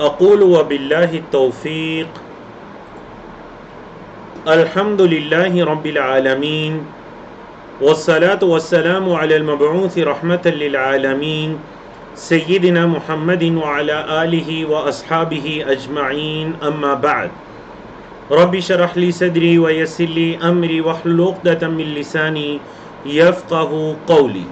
اقول وباللہ التوفیق الحمد للہ رب العالمین والصلاة والسلام علی المبعوث رحمة للعالمین سیدنا محمد وعلى آلہ واصحابہ اجمعین اما بعد رب اشرح لی صدری ویسر لی امری واحلل عقدۃ من لسانی یفقہوا قولی۔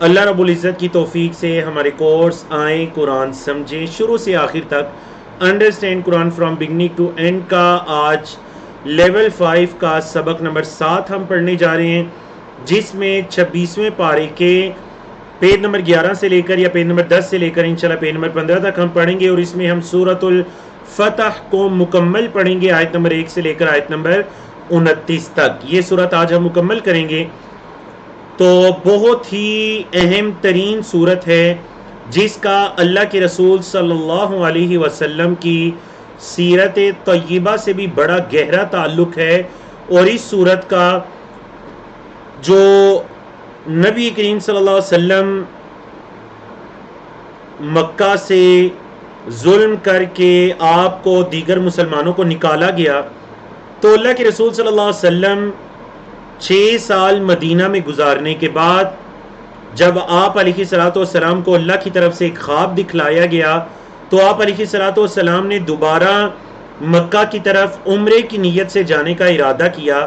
اللہ رب العزت کی توفیق سے ہمارے کورس آئیں قرآن سمجھیں شروع سے آخر تک understand Quran from beginning to end کا آج لیول 5 کا سبق نمبر 7 ہم پڑھنے جا رہے ہیں، جس میں 26ویں پارے کے پیج نمبر 11 سے لے کر یا پیج نمبر 10 سے لے کر انشاءاللہ پیج نمبر 15 تک ہم پڑھیں گے، اور اس میں ہم سورۃ الفتح کو مکمل پڑھیں گے آیت نمبر 1 سے لے کر آیت نمبر 29 تک۔ یہ سورت آج ہم مکمل کریں گے۔ تو بہت ہی اہم ترین سورت ہے جس کا اللہ کے رسول صلی اللہ علیہ وسلم کی سیرت طیبہ سے بھی بڑا گہرا تعلق ہے، اور اس سورت کا جو نبی کریم صلی اللہ علیہ وسلم مکہ سے ظلم کر کے آپ کو دیگر مسلمانوں کو نکالا گیا، تو اللہ کے رسول صلی اللہ علیہ وسلم 6 سال مدینہ میں گزارنے کے بعد جب آپ علیہ الصلوۃ والسلام کو اللہ کی طرف سے ایک خواب دکھلایا گیا، تو آپ علیہ الصلوۃ والسلام نے دوبارہ مکہ کی طرف عمرے کی نیت سے جانے کا ارادہ کیا،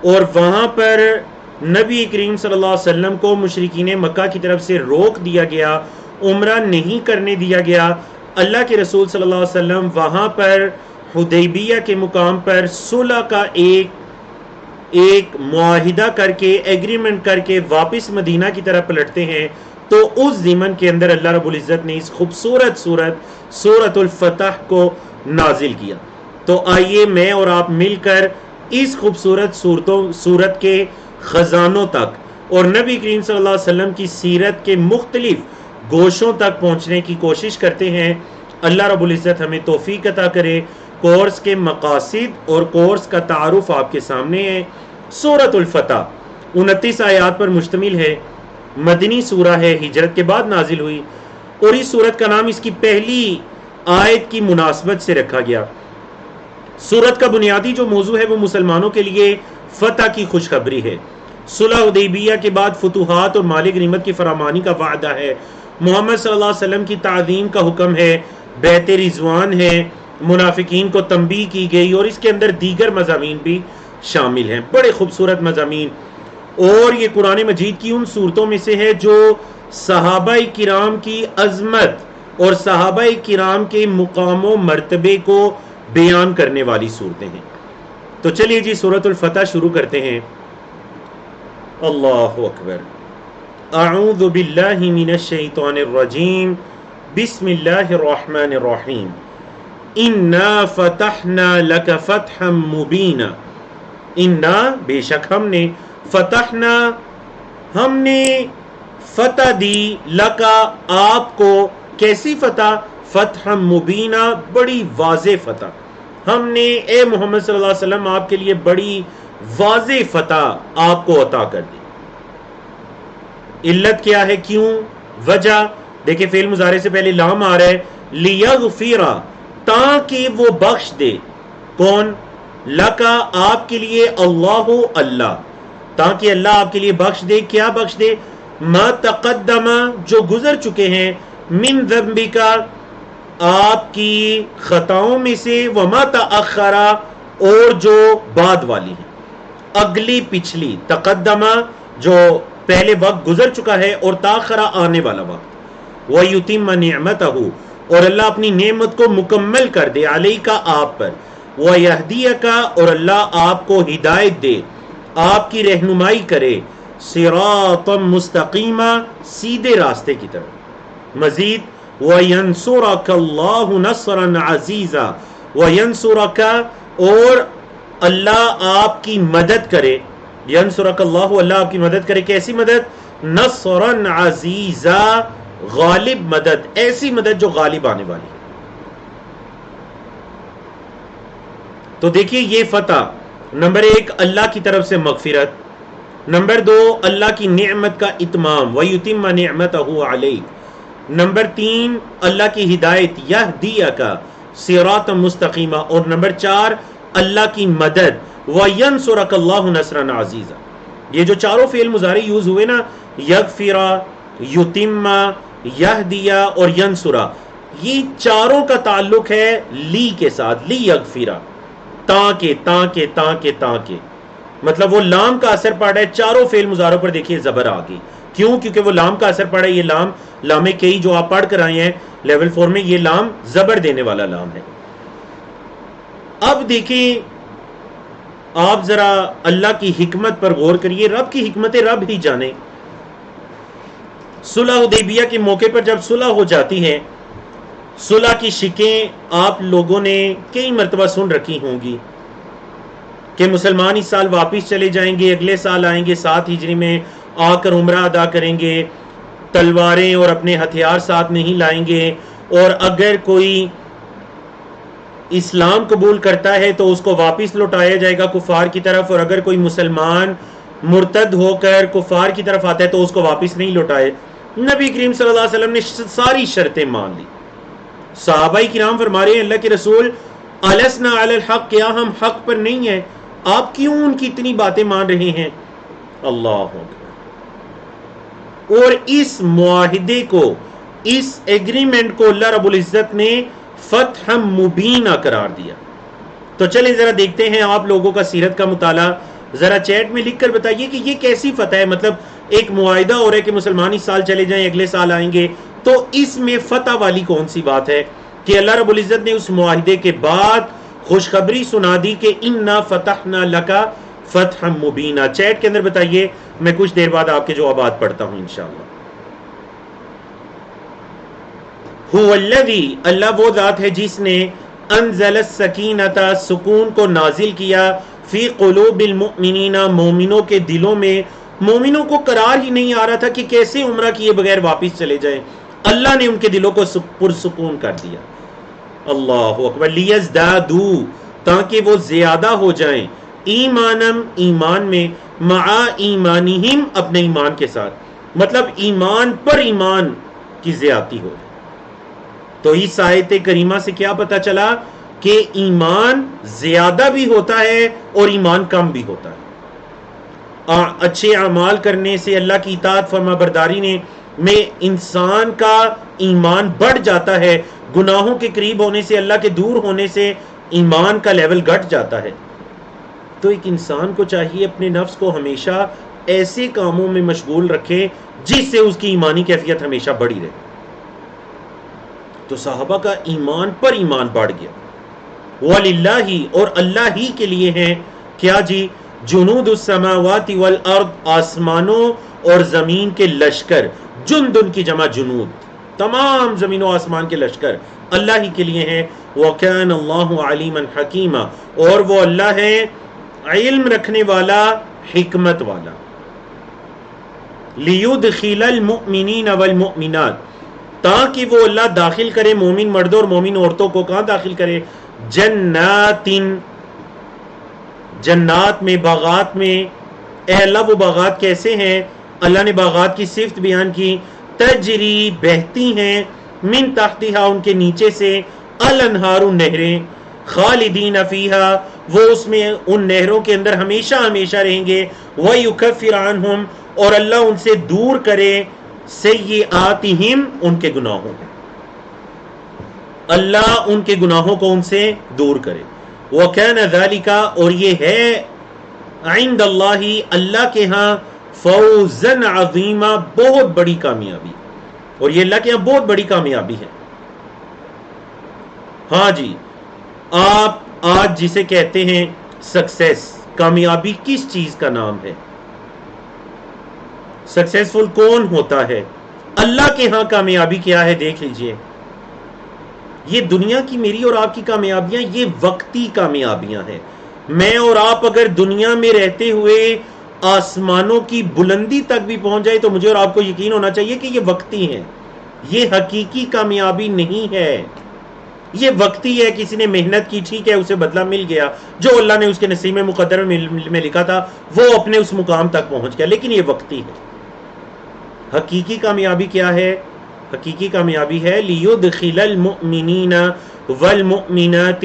اور وہاں پر نبی کریم صلی اللہ علیہ وسلم کو مشرکین مکہ کی طرف سے روک دیا گیا، عمرہ نہیں کرنے دیا گیا۔ اللہ کے رسول صلی اللہ علیہ وسلم وہاں پر حدیبیہ کے مقام پر صلح کا ایک معاہدہ کر کے ایگریمنٹ کر کے واپس مدینہ کی طرف پلٹتے ہیں، تو اس ضمن کے اندر اللہ رب العزت نے اس خوبصورت سورۃ الفتح کو نازل کیا۔ تو آئیے میں اور آپ مل کر اس خوبصورت سورت کے خزانوں تک اور نبی کریم صلی اللہ علیہ وسلم کی سیرت کے مختلف گوشوں تک پہنچنے کی کوشش کرتے ہیں۔ اللہ رب العزت ہمیں توفیق عطا کرے۔ کورس کے مقاصد اور کورس کا تعارف آپ کے سامنے ہے۔ سورۃ الفتح 29 آیات پر مشتمل ہے، مدنی سورہ ہے، ہجرت کے بعد نازل ہوئی، اور اس سورت کا نام اس کی پہلی آیت کی مناسبت سے رکھا گیا۔ سورت کا بنیادی جو موضوع ہے وہ مسلمانوں کے لیے فتح کی خوشخبری ہے۔ صلح حدیبیہ کے بعد فتوحات اور مال غنیمت کی فراوانی کا وعدہ ہے، محمد صلی اللہ علیہ وسلم کی تعظیم کا حکم ہے، بیعت رضوان ہے، منافقین کو تنبیہ کی گئی، اور اس کے اندر دیگر مضامین بھی شامل ہیں، بڑے خوبصورت مضامین۔ اور یہ قرآن مجید کی ان صورتوں میں سے ہے جو صحابہ کرام کی عظمت اور صحابہ کرام کے مقام و مرتبے کو بیان کرنے والی صورتیں ہیں۔ تو چلیے جی سورۃ الفتح شروع کرتے ہیں۔ اللہ اکبر۔ اعوذ باللہ من الشیطان الرجیم، بسم اللہ الرحمن الرحیم۔ انا فتحنا لک فتحا مبینا، انا بے شک ہم نے، فتحنا ہم نے فتح دی، لکا آپ کو، کیسی فتح؟ فتحا مبینا بڑی واضح فتح، ہم نے اے محمد صلی اللہ علیہ وسلم آپ کے لیے بڑی واضح فتح آپ کو عطا کر دی۔ علت کیا ہے؟ کیوں؟ وجہ دیکھیں، فعل مضارع سے پہلے لام آ رہا ہے، لیغفر، تاکہ وہ بخش دے۔ کون؟ لکا آپ کے لیے، اللہ اللہ، تاکہ اللہ آپ کے لیے بخش دے۔ کیا بخش دے؟ ما تقدم جو گزر چکے ہیں، من ذنبک آپ کی خطاؤں میں سے، وما تأخر اور جو بعد والی ہیں، اگلی پچھلی، تقدم جو پہلے وقت گزر چکا ہے، اور تاخر آنے والا وقت، وَيُتِمَّ نِعْمَتَهُ اور اللہ اپنی نعمت کو مکمل کر دے، علیکہ آپ پر، وَيَهْدِيَكَ اور اللہ آپ کو ہدایت دے، آپ کی رہنمائی کرے، صِرَاطًا مُسْتَقِيمًا سیدھے راستے کی طرف۔ مزید وَيَنْصُرَكَ اللَّهُ نَصْرًا عَزِيزًا وَيَنْصُرَكَ اور اللہ آپ کی مدد کرے، ینصرک اللہ اللہ آپ کی مدد کرے۔ کیسی مدد؟ نصرًا عزیزا غالب مدد، ایسی مدد جو غالب آنے والی۔ تو دیکھیے یہ فتح، نمبر 1 اللہ کی طرف سے مغفرت، نمبر 2 اللہ کی نعمت کا اتمام، وَيُتِمَّ نِعْمَتَهُ عَلَيْكَ، نمبر 3 اللہ کی ہدایت یہدیک صراط مستقیمہ، اور نمبر 4 اللہ کی مدد وینصرک اللہ نصرا عزیزا۔ یہ جو چاروں فعل مضارع یوز ہوئے نا، یغفرا، یتم، یہدیا اور ینصرا، یہ چاروں کا تعلق ہے لی کے ساتھ، لی یغفرا، تاکہ مطلب وہ لام کا اثر پڑ رہا ہے چاروں فعل مضارع پر۔ دیکھیے زبر آ گئی، کیوں؟ کیونکہ وہ لام کا اثر پڑا ہے۔ یہ لام کئی جو آپ پڑھ کر آئے ہیں لیول 4 میں، یہ لام زبر دینے والا لام ہے۔ اب دیکھیں آپ ذرا اللہ کی حکمت پر غور کریے، رب کی حکمت رب ہی جانے۔ صلح حدیبیہ کے موقع پر جب صلح ہو جاتی ہے، صلح کی شکیں آپ لوگوں نے کئی مرتبہ سن رکھی ہوں گی کہ مسلمان اس سال واپس چلے جائیں گے، اگلے سال آئیں گے 7 ہجری میں، آ کر عمرہ ادا کریں گے، تلواریں اور اپنے ہتھیار ساتھ نہیں لائیں گے، اور اگر کوئی اسلام قبول کرتا ہے تو اس کو واپس لوٹایا جائے گا کفار کی طرف، اور اگر کوئی مسلمان مرتد ہو کر کفار کی طرف آتا ہے تو اس کو واپس نہیں لوٹائے۔ نبی کریم صلی اللہ علیہ وسلم نے ساری شرطیں مان لی۔ صحابہ کرام فرما رہے ہیں اللہ کے رسول السنا علی الحق، کیا ہم حق پر نہیں ہیں؟ آپ کیوں ان کی اتنی باتیں مان رہے ہیں؟ اللہ اکبر۔ اور اس معاہدے کو، اس ایگریمنٹ کو اللہ رب العزت نے فتح مبینہ قرار دیا۔ تو چلیں ذرا دیکھتے ہیں آپ لوگوں کا سیرت کا مطالعہ، ذرا چیٹ میں لکھ کر بتائیے کہ یہ کیسی فتح ہے۔ مطلب ایک معاہدہ ہو رہا ہے کہ مسلمان اس سال چلے جائیں اگلے سال آئیں گے، تو اس میں فتح والی کون سی بات ہے کہ اللہ رب العزت نے اس معاہدے کے بعد خوشخبری سنا دی کہ انا فتحنا لکا فتح مبینہ۔ چیٹ کے اندر بتائیے، میں کچھ دیر بعد آپ کے جوابات پڑھتا ہوں انشاءاللہ۔ هو الذی، اللہ وہ ذات ہے جس نے انزل السکینۃ، سکون کو نازل کیا، فی قلوب المؤمنین، مومنوں کے دلوں میں۔ مومنوں کو قرار ہی نہیں آ رہا تھا کہ کیسے عمرہ کیے بغیر واپس چلے جائیں، اللہ نے ان کے دلوں کو پرسکون کر دیا۔ اللہ اکبر۔ لیزدادوا، تاکہ وہ زیادہ ہو جائیں، ایمانم، ایمان میں، مع ایمانہم، اپنے ایمان کے ساتھ، مطلب ایمان پر ایمان کی زیادتی ہو۔ تو اس آیت کریمہ سے کیا پتہ چلا کہ ایمان زیادہ بھی ہوتا ہے اور ایمان کم بھی ہوتا ہے۔ اچھے اعمال کرنے سے، اللہ کی اطاعت فرما برداری میں انسان کا ایمان بڑھ جاتا ہے، گناہوں کے قریب ہونے سے، اللہ کے دور ہونے سے ایمان کا لیول گھٹ جاتا ہے۔ تو ایک انسان کو چاہیے اپنے نفس کو ہمیشہ ایسے کاموں میں مشغول رکھے جس سے اس کی ایمانی کیفیت ہمیشہ بڑھی رہے۔ تو صحابہ کا ایمان پر ایمان بڑھ گیا۔ وَلِلَّهِ، اور اللہ ہی کے لیے ہیں کیا جی؟ جنود السماوات والارض، آسمانوں اور زمین کے لشکر، جندن کی جمع جنود، تمام زمین و آسمان کے لشکر اللہ ہی کے لیے ہیں۔ وَكَانَ اللَّهُ عَلِيمًا حَكِيمًا، اور وہ اللہ ہے علم رکھنے والا، حکمت والا۔ لِيُدْخِلَ الْمُؤْمِنِينَ وَالْمُؤْمِنَاتِ، تاکہ وہ اللہ داخل کرے مومن مردوں اور مومن عورتوں کو، کہاں داخل کرے؟ جنات، جنات میں، باغات میں۔ اے اللہ وہ باغات کیسے ہیں؟ اللہ نے باغات کی صفت بیان کی، تجری، بہتی ہیں، من تحتہا، ان کے نیچے سے، الانہار، نہریں، خالدین فیہا، وہ اس میں ان نہروں کے اندر ہمیشہ ہمیشہ رہیں گے، وَيُكَفِّرْ عَنْهُمْ، اور اللہ ان سے دور کرے، سیئاتہم، ان کے گناہوں کو، اللہ ان کے گناہوں کو ان سے دور کرے۔ وَكَانَ ذَلِكَ، اور یہ ہے عند اللہ، اللہ کے ہاں، فوزن عظیمہ، بہت بڑی کامیابی، اور یہ اللہ کے ہاں بہت بڑی کامیابی ہے۔ ہاں جی، آپ آج جسے کہتے ہیں سکسیس، کامیابی کس چیز کا نام ہے؟ سکسیسفل کون ہوتا ہے؟ اللہ کے ہاں کامیابی کیا ہے؟ دیکھ لیجئے، یہ دنیا کی میری اور آپ کی کامیابیاں یہ وقتی کامیابیاں ہیں۔ میں اور آپ اگر دنیا میں رہتے ہوئے آسمانوں کی بلندی تک بھی پہنچ جائے تو مجھے اور آپ کو یقین ہونا چاہیے کہ یہ وقتی ہیں، یہ حقیقی کامیابی نہیں ہے، یہ وقتی ہے۔ کسی نے محنت کی، ٹھیک ہے، اسے بدلہ مل گیا، جو اللہ نے اس کے نصیب میں مقدر میں لکھا تھا وہ اپنے اس مقام تک پہنچ گیا، لیکن یہ وقتی ہے۔ حقیقی کامیابی کیا ہے؟ حقیقی کامیابی ہے لیدخل المؤمنین والمؤمنات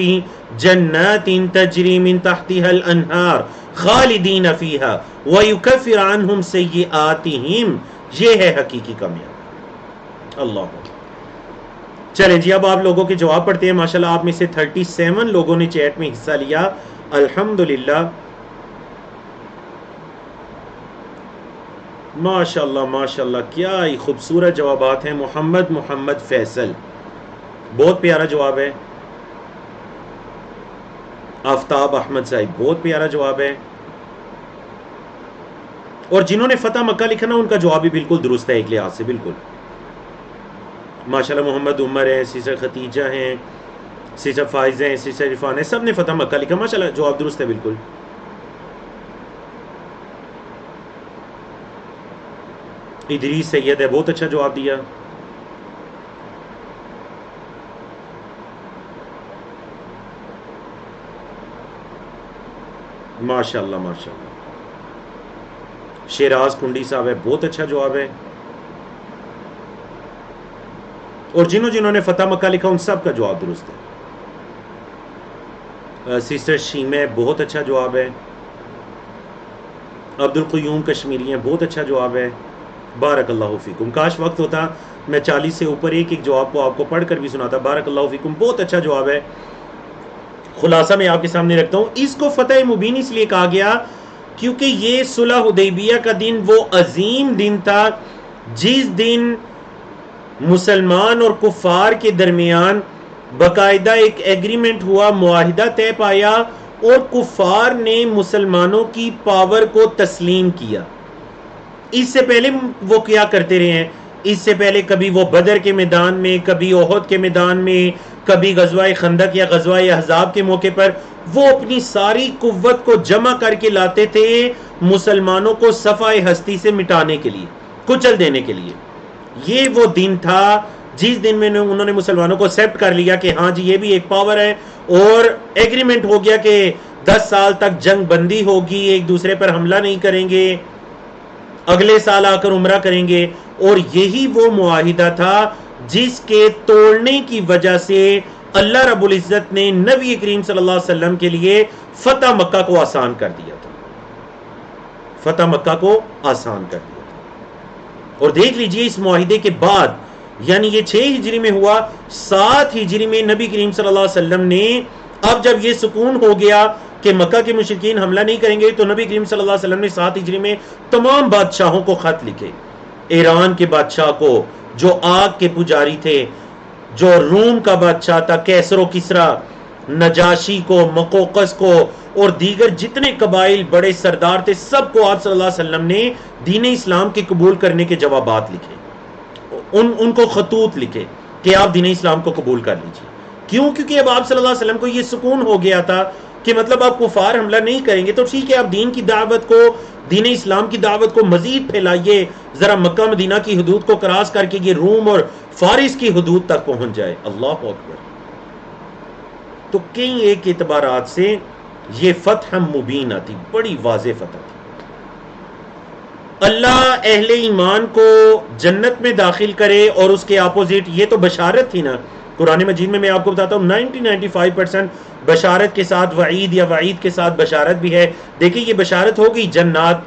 جنات تجری من تحتها الانہار خالدین فیہا ویکفر عنہم سیئاتہم، یہ ہے حقیقی کامیابی۔ اللہ اکبر۔ چلیں جی اب آپ لوگوں کے جواب پڑھتے ہیں۔ ماشاءاللہ آپ میں سے 37 لوگوں نے چیٹ میں حصہ لیا، الحمدللہ ماشاءاللہ ماشاءاللہ، کیا ہی خوبصورت جوابات ہیں۔ محمد فیصل، بہت پیارا جواب ہے۔ آفتاب احمد صاحب، بہت پیارا جواب ہے۔ اور جنہوں نے فتح مکہ لکھا نا ان کا جواب بھی بالکل درست ہے ایک لحاظ سے، بالکل ماشاءاللہ۔ محمد عمر ہیں، سسٹر ختیجہ ہیں، سسٹر فائز ہیں، سسٹر عرفان ہیں، سب نے فتح مکہ لکھا، ماشاءاللہ جواب درست ہے بالکل۔ ادریس سید ہے، بہت اچھا جواب دیا۔ ماشاءاللہ ماشاءاللہ۔ شیراز کنڈی صاحب ہے، بہت اچھا جواب ہے۔ اور جنہوں نے فتح مکہ لکھا ان سب کا جواب درست ہے۔ سسٹر شیمہ، بہت اچھا جواب ہے۔ عبد القیوم کشمیری ہیں، بہت اچھا جواب ہے۔ بارک اللہ فیکم۔ کاش وقت ہوتا میں 40 سے اوپر ایک جواب کو آپ کو پڑھ کر بھی سناتا۔ بارک اللہ فیکم، بہت اچھا جواب ہے۔ خلاصہ میں آپ کے سامنے رکھتا ہوں، اس کو فتح مبین اس لیے کہا گیا کیونکہ یہ صلح حدیبیہ کا دن وہ عظیم دن تھا جس دن مسلمان اور کفار کے درمیان باقاعدہ ایک ایگریمنٹ ہوا، معاہدہ طے پایا، اور کفار نے مسلمانوں کی پاور کو تسلیم کیا۔ اس سے پہلے وہ کیا کرتے رہے ہیں، اس سے پہلے کبھی وہ بدر کے میدان میں، کبھی احد کے میدان میں، کبھی غزوہ خندق یا غزوہ احزاب کے موقع پر وہ اپنی ساری قوت کو جمع کر کے لاتے تھے مسلمانوں کو صفحہ ہستی سے مٹانے کے لیے، کچل دینے کے لیے۔ یہ وہ دن تھا جس دن میں انہوں نے مسلمانوں کو ایکسیپٹ کر لیا کہ ہاں جی یہ بھی ایک پاور ہے، اور ایگریمنٹ ہو گیا کہ 10 سال تک جنگ بندی ہوگی، ایک دوسرے پر حملہ نہیں کریں گے، اگلے سال آ کر عمرہ کریں گے۔ اور یہی وہ معاہدہ تھا جس کے توڑنے کی وجہ سے اللہ رب العزت نے نبی کریم صلی اللہ علیہ وسلم کے لیے فتح مکہ کو آسان کر دیا تھا، فتح مکہ کو آسان کر دیا تھا۔ اور دیکھ لیجئے اس معاہدے کے بعد، یعنی یہ 6 ہجری میں ہوا، 7 ہجری میں نبی کریم صلی اللہ علیہ وسلم نے، اب جب یہ سکون ہو گیا کہ مکہ کے مشرکین حملہ نہیں کریں گے، تو نبی کریم صلی اللہ علیہ وسلم نے 7 ہجری میں تمام بادشاہوں کو خط لکھے۔ ایران کے بادشاہ کو جو آگ کے پجاری تھے، جو روم کا بادشاہ تھا کیسر و کسرا، نجاشی کو، مقوقس کو، اور دیگر جتنے قبائل بڑے سردار تھے، سب کو آپ صلی اللہ علیہ وسلم نے دین اسلام کے قبول کرنے کے جوابات لکھے، ان کو خطوط لکھے کہ آپ دین اسلام کو قبول کر لیجیے۔ کیوں؟ کیونکہ اب آپ صلی اللہ علیہ وسلم کو یہ سکون ہو گیا تھا کہ مطلب آپ کفار حملہ نہیں کریں گے تو ٹھیک ہے، آپ دین کی دعوت کو، دین اسلام کی دعوت کو مزید پھیلائیے، ذرا مکہ مدینہ کی حدود کو کراس کر کے یہ روم اور فارس کی حدود تک پہنچ جائے۔ اللہ اکبر۔ تو کئی ایک اعتبارات سے یہ فتح مبینہ تھی، بڑی واضح فتح تھی۔ اللہ اہل ایمان کو جنت میں داخل کرے، اور اس کے اپوزٹ یہ تو بشارت تھی نا، قرآن مجید میں آپ کو بتاتا ہوں 95% بشارت کے ساتھ وعید یا وعید کے ساتھ بشارت بھی ہے۔ دیکھیں یہ بشارت ہوگی جنات،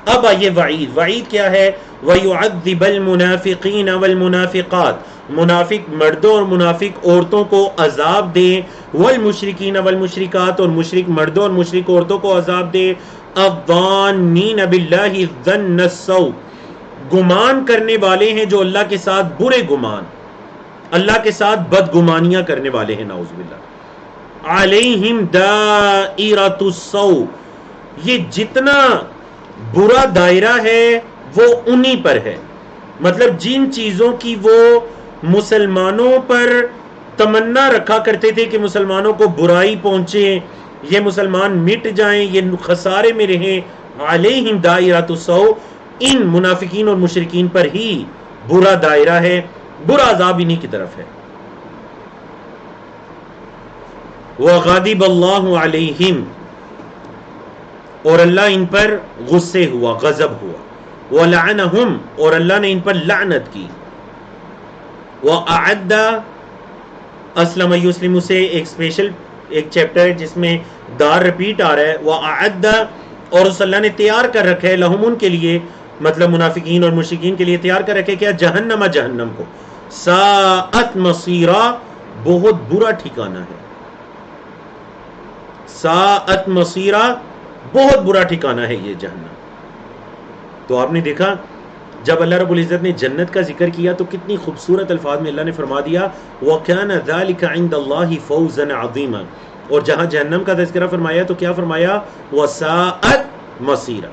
اب آئیے وعید۔ وعید کیا ہے؟ وَيُعَذِّبَ الْمُنَافِقِينَ وَالْمُنَافِقَاتِ، منافق مردوں اور منافق عورتوں کو عذاب دے، وَالْمُشْرِكِينَ وَالْمُشْرِكَاتِ، اور مشرک مردوں اور مشرک عورتوں کو عذاب دے، الظَّانِّينَ بِاللَّهِ الظَّنَّ السَّوْءَ، گمان کرنے والے ہیں جو اللہ کے ساتھ برے گمان، اللہ کے ساتھ بدگمانیاں کرنے والے ہیں، نعوذ باللہ۔ علیہم دائرۃ السوء، یہ جتنا برا دائرہ ہے وہ انہی پر ہے، مطلب جن چیزوں کی وہ مسلمانوں پر تمنا رکھا کرتے تھے کہ مسلمانوں کو برائی پہنچے، یہ مسلمان مٹ جائیں، یہ خسارے میں رہیں، علیہم دائرۃ السوء، ان منافقین اور مشرکین پر ہی برا دائرہ ہے، برا عذاب انہی کی طرف ہے۔ وَغَضِبَ اللَّهُ عَلَيْهِمْ، اور اللہ ان پر غصے ہوا، غضب ہوا، وَلَعَنَهُمْ، اور اللہ نے ان پر لعنت کی، وَأَعَدَّ اسلم یسلم سے ایک اسپیشل ایک چیپٹر ہے جس میں دار رپیٹ آ رہا ہے. وَأَعَدَّ اور اس اللہ نے تیار کر رکھا ہے لہم ان کے لیے مطلب منافقین اور مشرکین کے لیے تیار کر رکھے کیا جہنم جہنم کو ساعت مصیرہ بہت برا ٹھکانہ ہے. ساعت مصیرہ بہت برا ٹھکانہ ہے یہ جہنم. تو آپ نے دیکھا جب اللہ رب العزت نے جنت کا ذکر کیا تو کتنی خوبصورت الفاظ میں اللہ نے فرما دیا وَكَانَ ذَلِكَ عِنْدَ اللَّهِ فَوْزًا عَظِيمًا. اور جہاں جہنم کا تذکرہ فرمایا تو کیا فرمایا وَسَاءَتْ مَصِيرًا.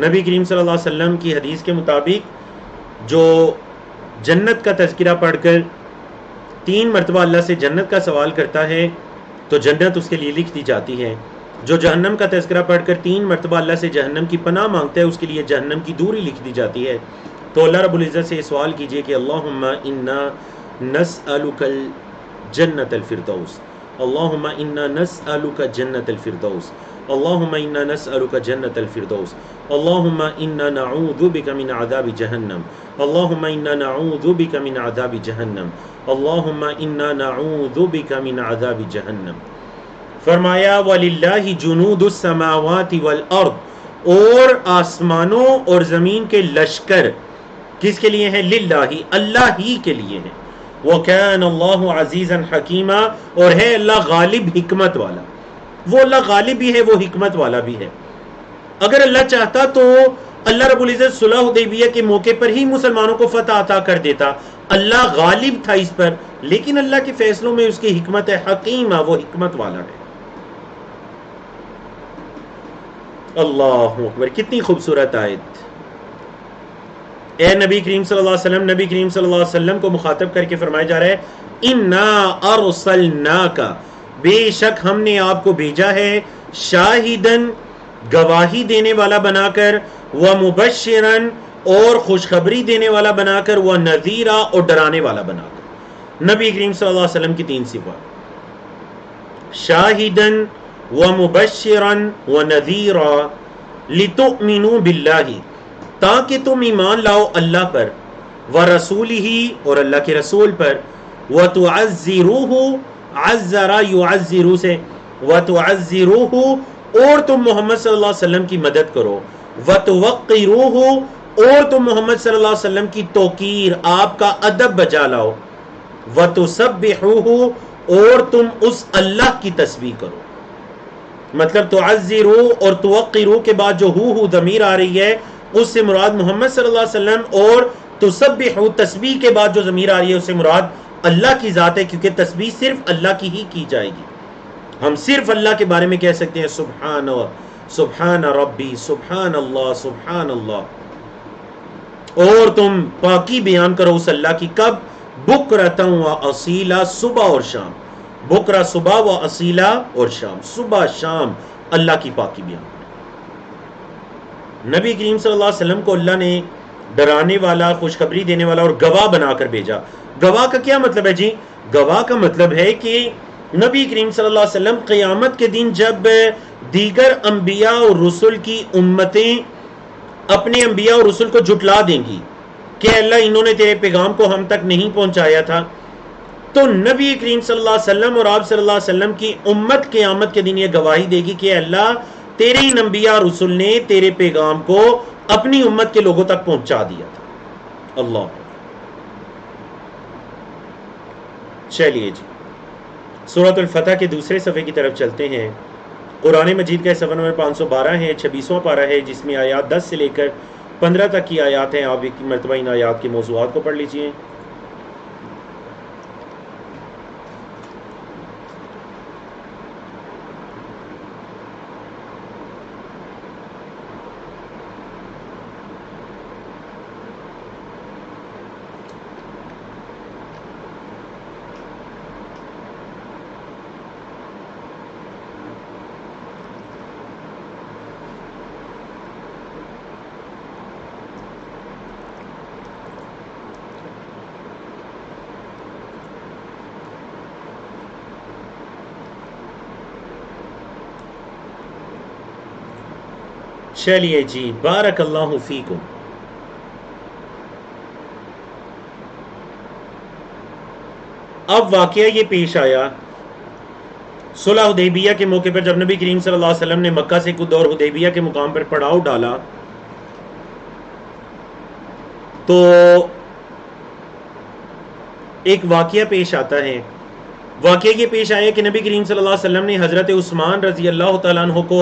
نبی کریم صلی اللہ علیہ وسلم کی حدیث کے مطابق جو جنت کا تذکرہ پڑھ کر 3 مرتبہ اللہ سے جنت کا سوال کرتا ہے تو جنت اس کے لیے لکھ دی جاتی ہے. جو جہنم کا تذکرہ پڑھ کر 3 مرتبہ اللہ سے جہنم کی پناہ مانگتا ہے اس کے لیے جہنم کی دوری لکھ دی جاتی ہے. تو اللہ رب العزت سے سوال کیجئے کہ اللہم انا نسألک جنت الفردوس اللہم انا نسألک جنت الفردوس اللہم انا نسألک جنت الفردوس اللہم انا نعوذ بک من عذاب جہنم اللہم انا نعوذ بک من عذاب جہنم اللہم انا نعوذ بک من عذاب جہنم. فرمایا وَلِلَّهِ جُنُودُ السَّمَاوَاتِ وَالْأَرْضِ اور آسمانوں اور زمین کے لشکر کس کے لیے ہیں للہ اللہ ہی کے لیے ہیں. وَكَانَ اللَّهُ عَزِيزًا حَكِيمًا اور ہے اللہ غالب حکمت والا. وہ اللہ غالب بھی ہے وہ حکمت والا بھی ہے. اگر اللہ چاہتا تو اللہ رب العزت صلح حدیبیہ کے موقع پر ہی مسلمانوں کو فتح عطا کر دیتا. اللہ غالب تھا اس پر لیکن اللہ کے فیصلوں میں اس کی حکمت ہے. حکیمہ وہ حکمت والا ہے. اللہ اکبر کتنی خوبصورت آیت. اے نبی کریم صلی اللہ علیہ وسلم نبی کریم صلی اللہ علیہ وسلم کو مخاطب کر کے فرمایا جا رہا ہے انا ارسلناک بے شک ہم نے آپ کو بھیجا ہے شاہدن گواہی دینے والا بنا کر ومبشرن اور خوشخبری دینے والا بنا کر ونذیرا اور ڈرانے والا بنا کر. نبی کریم صلی اللہ علیہ وسلم کی 3 صفات شاہدن ومبشرن ونذیرا لتؤمنوا باللہ تاکہ تم ایمان لاؤ اللہ پر ورسولہ اور اللہ کے رسول پر وتعزروہ عزر یعزر سے وتعزروہ اور تم محمد صلی اللہ علیہ وسلم کی مدد کرو وتوقروہ اور تم محمد صلی اللہ علیہ وسلم کی توقیر آپ کا ادب بجا لاؤ وتسبحوہ اور تم اس اللہ کی تسبیح کرو. مطلب تعزرو اور توقرو کے بعد جو ہو ضمیر آ رہی ہے اس سے مراد محمد صلی اللہ علیہ وسلم اور تسبحو تسبیح کے بعد جو ضمیر آ رہی ہے اس سے مراد اللہ کی ذات ہے کیونکہ تسبیح صرف اللہ کی ہی کی جائے گی. ہم صرف اللہ کے بارے میں کہہ سکتے ہیں سبحان ربی سبحان اللہ. اور تم پاکی بیان کرو اس اللہ کی کب بکرۃ و اصیلا صبح اور شام. بکرا صبح و اصیلا اور شام صبح شام اللہ کی پاکی بیان. نبی کریم صلی اللہ علیہ وسلم کو اللہ نے ڈرانے والا خوشخبری دینے والا اور گواہ بنا کر بھیجا. گواہ کا کیا مطلب ہے جی؟ گواہ کا مطلب ہے کہ نبی کریم صلی اللہ علیہ وسلم قیامت کے دن جب دیگر انبیاء اور رسل کی امتیں اپنے انبیاء اور رسل کو جھٹلا دیں گی کہ اللہ انہوں نے تیرے پیغام کو ہم تک نہیں پہنچایا تھا تو نبی کریم صلی اللہ علیہ وسلم اور آپ صلی اللہ علیہ وسلم کی امت قیامت کے دن یہ گواہی دے گی کہ اللہ تیرے ان انبیاء رسول نے تیرے پیغام کو اپنی امت کے لوگوں تک پہنچا دیا تھا. اللہ. چلیے جی سورۃ الفتح کے دوسرے صفحے کی طرف چلتے ہیں. قرآن مجید کا صفحہ نمبر 512 ہے 26واں پارہ ہے جس میں آیات 10 سے لے کر 15 تک کی آیات ہیں. آپ ایک مرتبہ ان آیات کے موضوعات کو پڑھ لیجئے. چلیے جی بارک اللہ فیکم. اب واقعہ یہ پیش آیا صلح حدیبیہ کے موقع پر، جب نبی کریم صلی اللہ علیہ وسلم نے مکہ سے کود اور حدیبیہ کے مقام پر پڑاؤ ڈالا، تو ایک واقعہ پیش آتا ہے۔ واقعہ یہ پیش آیا کہ نبی کریم صلی اللہ علیہ وسلم نے حضرت عثمان رضی اللہ تعالیٰ عنہ کو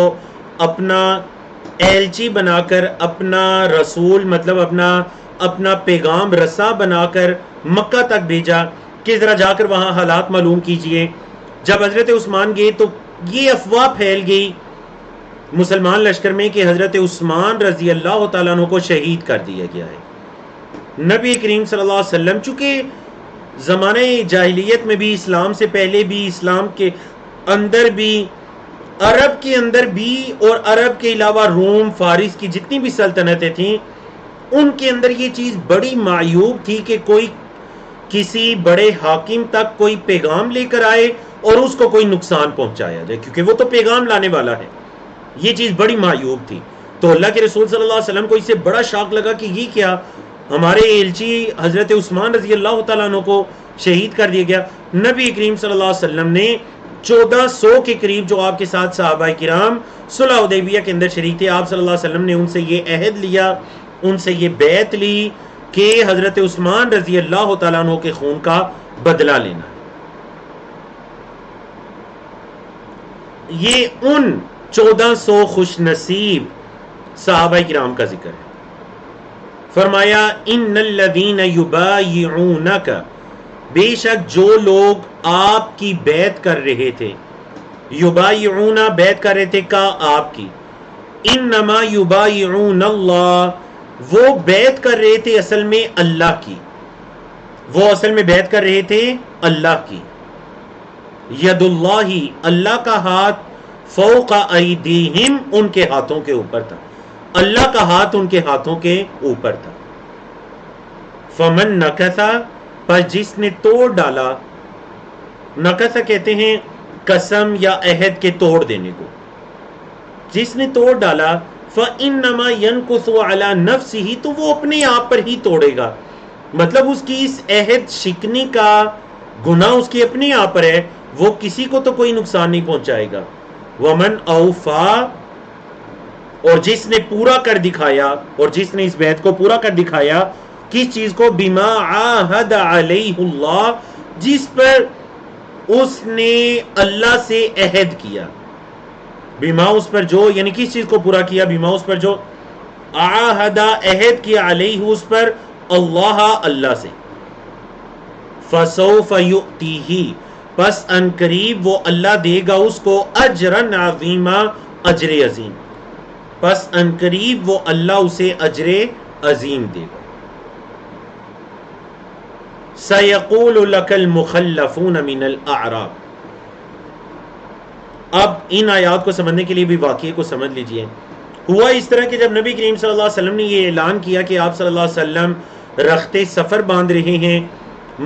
اپنا ایلچی بنا کر، اپنا رسول مطلب اپنا پیغام رساں بنا کر مکہ تک بھیجا کہ ذرا جا کر وہاں حالات معلوم کیجئے۔ جب حضرت عثمان گئے تو یہ افواہ پھیل گئی مسلمان لشکر میں کہ حضرت عثمان رضی اللہ تعالیٰ عنہ کو شہید کر دیا گیا ہے۔ نبی کریم صلی اللہ علیہ وسلم چونکہ زمانہ جاہلیت میں بھی، اسلام سے پہلے بھی، اسلام کے اندر بھی، عرب کے اندر بھی، اور عرب کے علاوہ روم فارس کی جتنی بھی سلطنتیں تھیں ان کے اندر یہ چیز بڑی معیوب تھی کہ کوئی کسی بڑے حاکم تک کوئی پیغام لے کر آئے اور اس کو کوئی نقصان پہنچایا جائے، کیونکہ وہ تو پیغام لانے والا ہے۔ یہ چیز بڑی معیوب تھی۔ تو اللہ کے رسول صلی اللہ علیہ وسلم کو اس سے بڑا شاک لگا کہ یہ کیا، ہمارے ایلچی حضرت عثمان رضی اللہ تعالیٰ عنہ کو شہید کر دیا گیا۔ نبی کریم صلی اللہ علیہ وسلم نے 1400 کے قریب جو آپ کے ساتھ صحابہ کرام صلح حدیبیہ کے اندر شریک تھے، آپ صلی اللہ علیہ وسلم نے ان سے یہ عہد لیا، ان سے یہ بیعت لی کہ حضرت عثمان رضی اللہ تعالیٰ عنہ کے خون کا بدلہ لینا۔ یہ ان 1400 خوش نصیب صحابہ کرام کا ذکر ہے۔ فرمایا ان الذین یبایعونک، بے شک جو لوگ آپ کی بیعت کر رہے تھے، یبایعون بیعت کر رہے تھے کا آپ کی، انما یبایعون اللہ، وہ بیعت کر رہے تھے اصل میں اللہ کی، وہ اصل میں بیعت کر رہے تھے اللہ کی۔ ید اللہ، اللہ کا ہاتھ، فوق ایدیہم، ان کے ہاتھوں کے اوپر تھا، اللہ کا ہاتھ ان کے ہاتھوں کے اوپر تھا۔ فمن نکثا، پر جس نے توڑ ڈالا، نکثا کہتے ہیں قسم یا عہد کے توڑ دینے کو، جس نے توڑ ڈالا، فإنما ينكث على نفسه، تو وہ اپنے آپ پر ہی توڑے گا، مطلب اس کی اس عہد شکنی کا گناہ اس کی اپنے آپ پر ہے، وہ کسی کو تو کوئی نقصان نہیں پہنچائے گا۔ ومن اوفا، اور جس نے پورا کر دکھایا، اور جس نے اس بیعت کو پورا کر دکھایا، کس چیز کو، بما عاہد علیہ اللہ، جس پر اس نے اللہ سے عہد کیا، بما اس پر جو، یعنی کس چیز کو پورا کیا، بما اس پر جو، عاہدہ عہد کیا، علیہ اس پر، اللہ اللہ سے، فسوف یؤتیہ، پس ان قریب وہ اللہ دے گا اس کو، اجرن عظیما، اجر عظیم، پس ان قریب وہ اللہ اسے اجر عظیم دے گا۔ سیقول لک المخلفون من الاعراب، اب ان آیات کو سمجھنے کے لیے بھی واقعے کو سمجھ لیجئے۔ ہوا اس طرح کہ جب نبی کریم صلی اللہ علیہ وسلم نے یہ اعلان کیا کہ آپ صلی اللہ علیہ وسلم رخت سفر باندھ رہے ہیں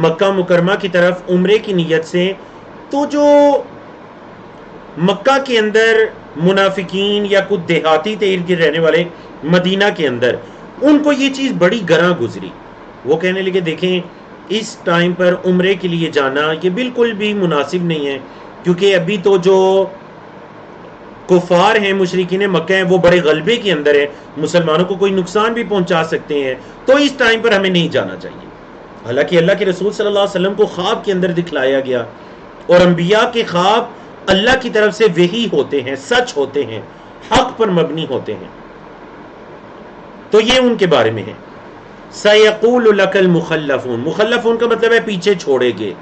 مکہ مکرمہ کی طرف عمرے کی نیت سے، تو جو مکہ کے اندر منافقین یا کچھ دیہاتی تھے ارد گرد رہنے والے مدینہ کے اندر، ان کو یہ چیز بڑی گراں گزری۔ وہ کہنے لگے دیکھیں اس ٹائم پر عمرے کے لیے جانا یہ بالکل بھی مناسب نہیں ہے، کیونکہ ابھی تو جو کفار ہیں، مشرکین مکہ ہیں، وہ بڑے غلبے کے اندر ہیں، مسلمانوں کو کوئی نقصان بھی پہنچا سکتے ہیں، تو اس ٹائم پر ہمیں نہیں جانا چاہیے۔ حالانکہ اللہ کے رسول صلی اللہ علیہ وسلم کو خواب کے اندر دکھلایا گیا، اور انبیاء کے خواب اللہ کی طرف سے وحی ہوتے ہیں، سچ ہوتے ہیں، حق پر مبنی ہوتے ہیں۔ تو یہ ان کے بارے میں ہے۔ سیقول لک المخلفون، مخلفون کا مطلب ہے پیچھے چھوڑے گئے،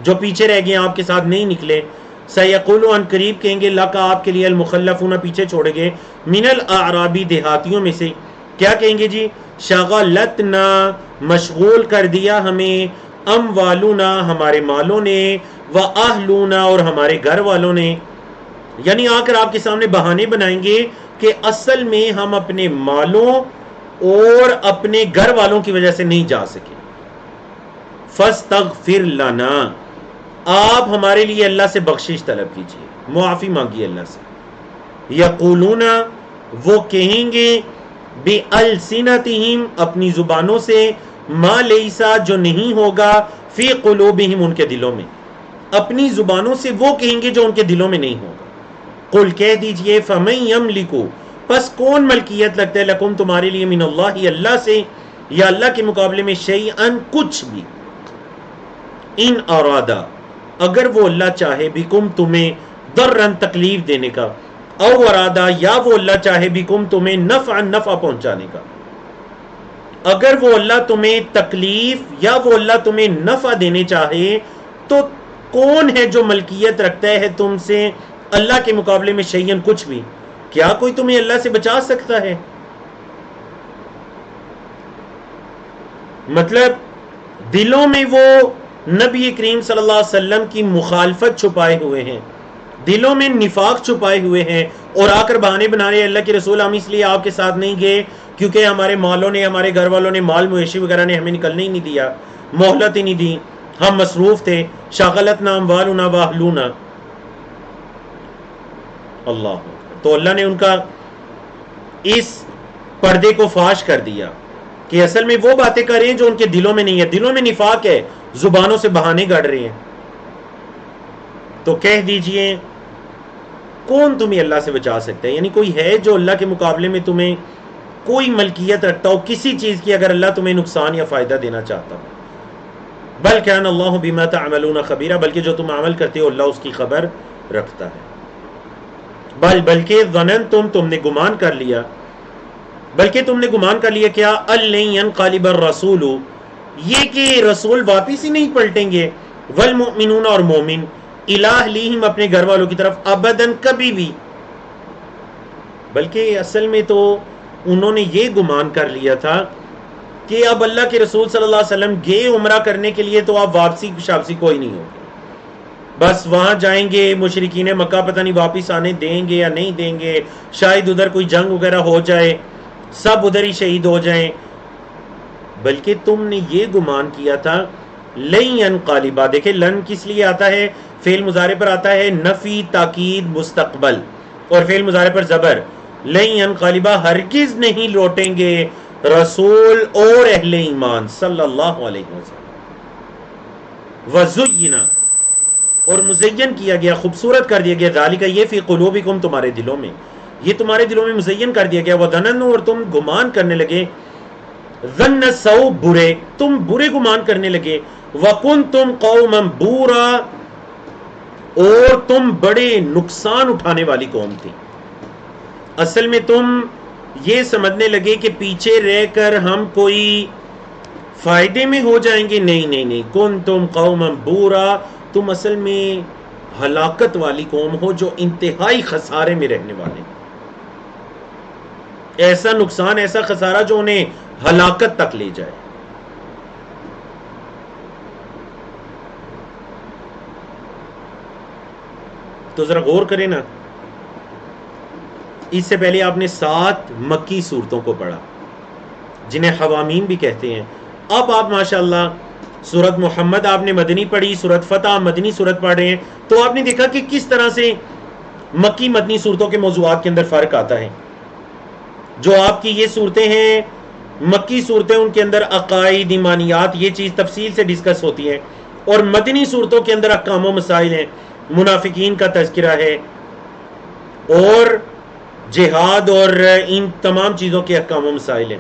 جو پیچھے رہ گئے آپ کے ساتھ نہیں نکلے۔ سیقول، ان قریب کہیں گے، لکا آپ کے لیے، المخلفون پیچھے چھوڑے گئے، من الاعرابی دیہاتیوں میں سے، کیا کہیں گے جی، شغلتنا مشغول کر دیا ہمیں، اموالنا ہمارے مالوں نے، واہلونا اور ہمارے گھر والوں نے، یعنی آ کر آپ کے سامنے بہانے بنائیں گے کہ اصل میں ہم اپنے مالوں اور اپنے گھر والوں کی وجہ سے نہیں جا سکے۔ فاستغفر لنا، آپ ہمارے لیے اللہ سے بخشش طلب کیجیے، معافی مانگیے اللہ سے۔ یقولون، وہ کہیں گے، بِأَلْسِنَتِهِمْ اپنی زبانوں سے، ما لیسا جو نہیں ہوگا، فی قلوبہم ان کے دلوں میں، اپنی زبانوں سے وہ کہیں گے جو ان کے دلوں میں نہیں ہوگا. قل کہہ دیجئے فمن یملک، پس کون ملکیت رکھتا ہے لکم تمہارے لیے من اللہ اللہ سے، یا اللہ کے مقابلے میں شیئن کچھ بھی، ان ارادہ اگر وہ اللہ چاہے بکم تمہیں ضرن تکلیف دینے کا، او ارادہ یا وہ اللہ چاہے بکم تمہیں نفعا نفع پہنچانے کا. اگر وہ اللہ تمہیں تکلیف یا وہ اللہ تمہیں نفع دینے چاہے تو کون ہے جو ملکیت رکھتا ہے تم سے اللہ کے مقابلے میں شیئن کچھ بھی؟ کیا کوئی تمہیں اللہ سے بچا سکتا ہے؟ مطلب دلوں میں وہ نبی کریم صلی اللہ علیہ وسلم کی مخالفت چھپائے ہوئے ہیں، دلوں میں نفاق چھپائے ہوئے ہیں، اور آ کر بہانے بنا رہے اللہ کے رسول ہم اس لیے آپ کے ساتھ نہیں گئے کیونکہ ہمارے مالوں نے، ہمارے گھر والوں نے، مال مویشی وغیرہ نے ہمیں نکلنے ہی نہیں دیا، مہلت ہی نہیں دی، ہم مصروف تھے، شغلتنا اموالنا واہلونا. اللہ، تو اللہ نے ان کا اس پردے کو فاش کر دیا کہ اصل میں وہ باتیں کر رہے ہیں جو ان کے دلوں میں نہیں ہے، دلوں میں نفاق ہے، زبانوں سے بہانے گڑ رہے ہیں. تو کہہ دیجئے کون تمہیں اللہ سے بچا سکتا ہے؟ یعنی کوئی ہے جو اللہ کے مقابلے میں تمہیں کوئی ملکیت رکھتا ہو کسی چیز کی اگر اللہ تمہیں نقصان یا فائدہ دینا چاہتا ہو؟ بل کان اللہ بما تعملون خبیرا، بلکہ جو تم عمل کرتے ہو اللہ اس کی خبر رکھتا ہے. بلکہ ظننتم تم نے گمان کر لیا، بلکہ تم نے گمان کر لیا کیا الن ينقلب الرسول، یہ کہ رسول واپس ہی نہیں پلٹیں گے، والمؤمنون اور مومن الی اہلیہم اپنے گھر والوں کی طرف ابداً کبھی بھی. بلکہ اصل میں تو انہوں نے یہ گمان کر لیا تھا کہ اب اللہ کے رسول صلی اللہ علیہ وسلم گئے عمرہ کرنے کے لیے تو اب واپسی شاپسی کوئی نہیں ہوگی، بس وہاں جائیں گے مشرکین مکہ پتہ نہیں واپس آنے دیں گے یا نہیں دیں گے، شاید ادھر کوئی جنگ وغیرہ ہو جائے، سب ادھر ہی شہید ہو جائیں. بلکہ تم نے یہ گمان کیا تھا لن ينقلبا، دیکھیں لن کس لیے آتا ہے؟ فعل مضارع پر آتا ہے نفی تاکید مستقبل، اور فعل مضارع پر زبر. لن ينقلبا ہرگز نہیں لوٹیں گے رسول اور اہل ایمان صلی اللہ علیہ وسلم. وزینا، اور مزین کیا گیا، خوبصورت کر دیا گیا، ذالک یہ فی قلوبکم تمہارے دلوں میں، یہ تمہارے دلوں میں مزین کر دیا گیا. وظننوا، اور تم گمان کرنے لگے، ظن السوء برے، تم برے گمان کرنے لگے، وکنتم قوما بورا، اور تم بڑے نقصان اٹھانے والی قوم تھی. اصل میں تم یہ سمجھنے لگے کہ پیچھے رہ کر ہم کوئی فائدے میں ہو جائیں گے، نہیں نہیں نہیں، کنتم قوما بورا، تم اصل میں ہلاکت والی قوم ہو جو انتہائی خسارے میں رہنے والے، ایسا نقصان، ایسا خسارہ جو انہیں ہلاکت تک لے جائے. تو ذرا غور کریں نا، اس سے پہلے آپ نے 7 مکی صورتوں کو پڑھا جنہیں حوامیم بھی کہتے ہیں. اب آپ ماشاءاللہ سورت محمد آپ نے مدنی پڑھی، سورت فتح مدنی سورت پڑھ رہے ہیں، تو آپ نے دیکھا کہ کس طرح سے مکی مدنی صورتوں کے موضوعات کے اندر فرق آتا ہے. جو آپ کی یہ صورتیں ہیں مکی صورتیں، ان کے اندر عقائد، ایمانیات، یہ چیز تفصیل سے ڈسکس ہوتی ہے، اور مدنی صورتوں کے اندر احکام و مسائل ہیں، منافقین کا تذکرہ ہے، اور جہاد اور ان تمام چیزوں کے احکام و مسائل ہیں.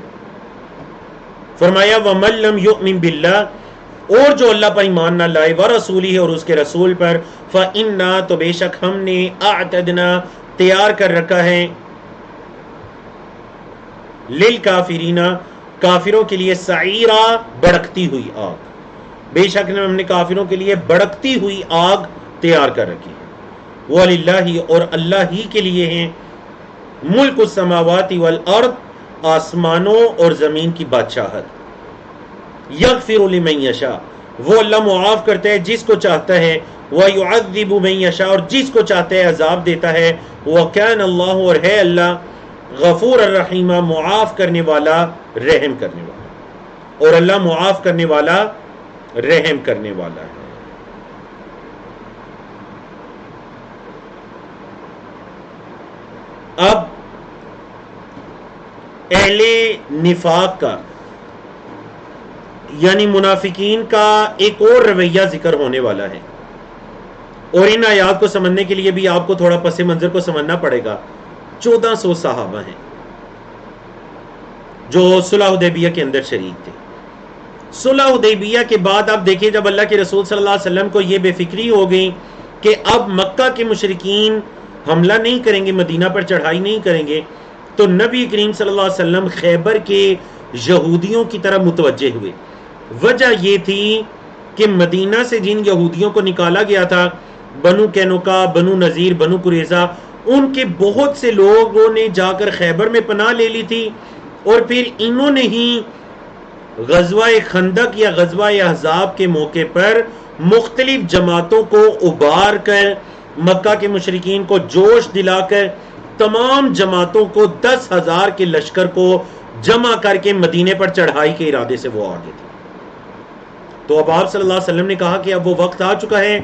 فرمایا وَمَن لَّمْ يُؤْمِن بِاللَّهِ، اور جو اللہ پر ایمان نہ لائے، وَرَسُولِهِ، اور اس کے رسول پر، فَإِنَّا، تو بے شک ہم نے، أَعْتَدْنَا، تیار کر رکھا ہے، لِلْكَافِرِينَ، کافروں کے لیے، سعیرا، بڑکتی ہوئی آگ، بے شک ہم نے کافروں کے لیے بڑکتی ہوئی آگ تیار کر رکھی ہے. وَلِلَّهِ، اور اللہ ہی کے لیے ہیں، ملک السماوات والارض، آسمانوں اور زمین کی بادشاہت. یغفر لمن یشاء، وہ اللہ معاف کرتا ہے جس کو چاہتا ہے، ویعذب من یشاء، اور جس کو چاہتا ہے عذاب دیتا ہے. وکان اللہ، اور ہے اللہ، غفور الرحیم، معاف کرنے والا، رحم کرنے والا، اور اللہ معاف کرنے والا، رحم کرنے والا ہے. اب اہل نفاق کا یعنی منافقین کا ایک اور رویہ ذکر ہونے والا ہے، اور ان آیات کو سمجھنے کے لیے بھی آپ کو تھوڑا پس منظر کو سمجھنا پڑے گا۔ 1400 صحابہ ہیں جو صلح حدیبیہ کے اندر شریک تھے۔ صلح حدیبیہ کے بعد آپ دیکھیں، جب اللہ کے رسول صلی اللہ علیہ وسلم کو یہ بے فکری ہو گئی کہ اب مکہ کے مشرکین حملہ نہیں کریں گے، مدینہ پر چڑھائی نہیں کریں گے، تو نبی کریم صلی اللہ علیہ وسلم خیبر کے یہودیوں کی طرف متوجہ ہوئے۔ وجہ یہ تھی کہ مدینہ سے جن یہودیوں کو نکالا گیا تھا، بنو قینقاع، بنو نذیر، بنو قریظہ، ان کے بہت سے لوگوں نے جا کر خیبر میں پناہ لے لی تھی، اور پھر انہوں نے ہی غزوہ خندق یا غزوہ احزاب کے موقع پر مختلف جماعتوں کو ابھار کر، مکہ کے مشرکین کو جوش دلا کر، تمام جماعتوں کو 10,000 کے لشکر کو جمع کر کے مدینے پر چڑھائی کے ارادے سے وہ آگے تھے۔ تو اب آپ صلی اللہ علیہ وسلم نے کہا کہ اب وہ وقت آ چکا ہے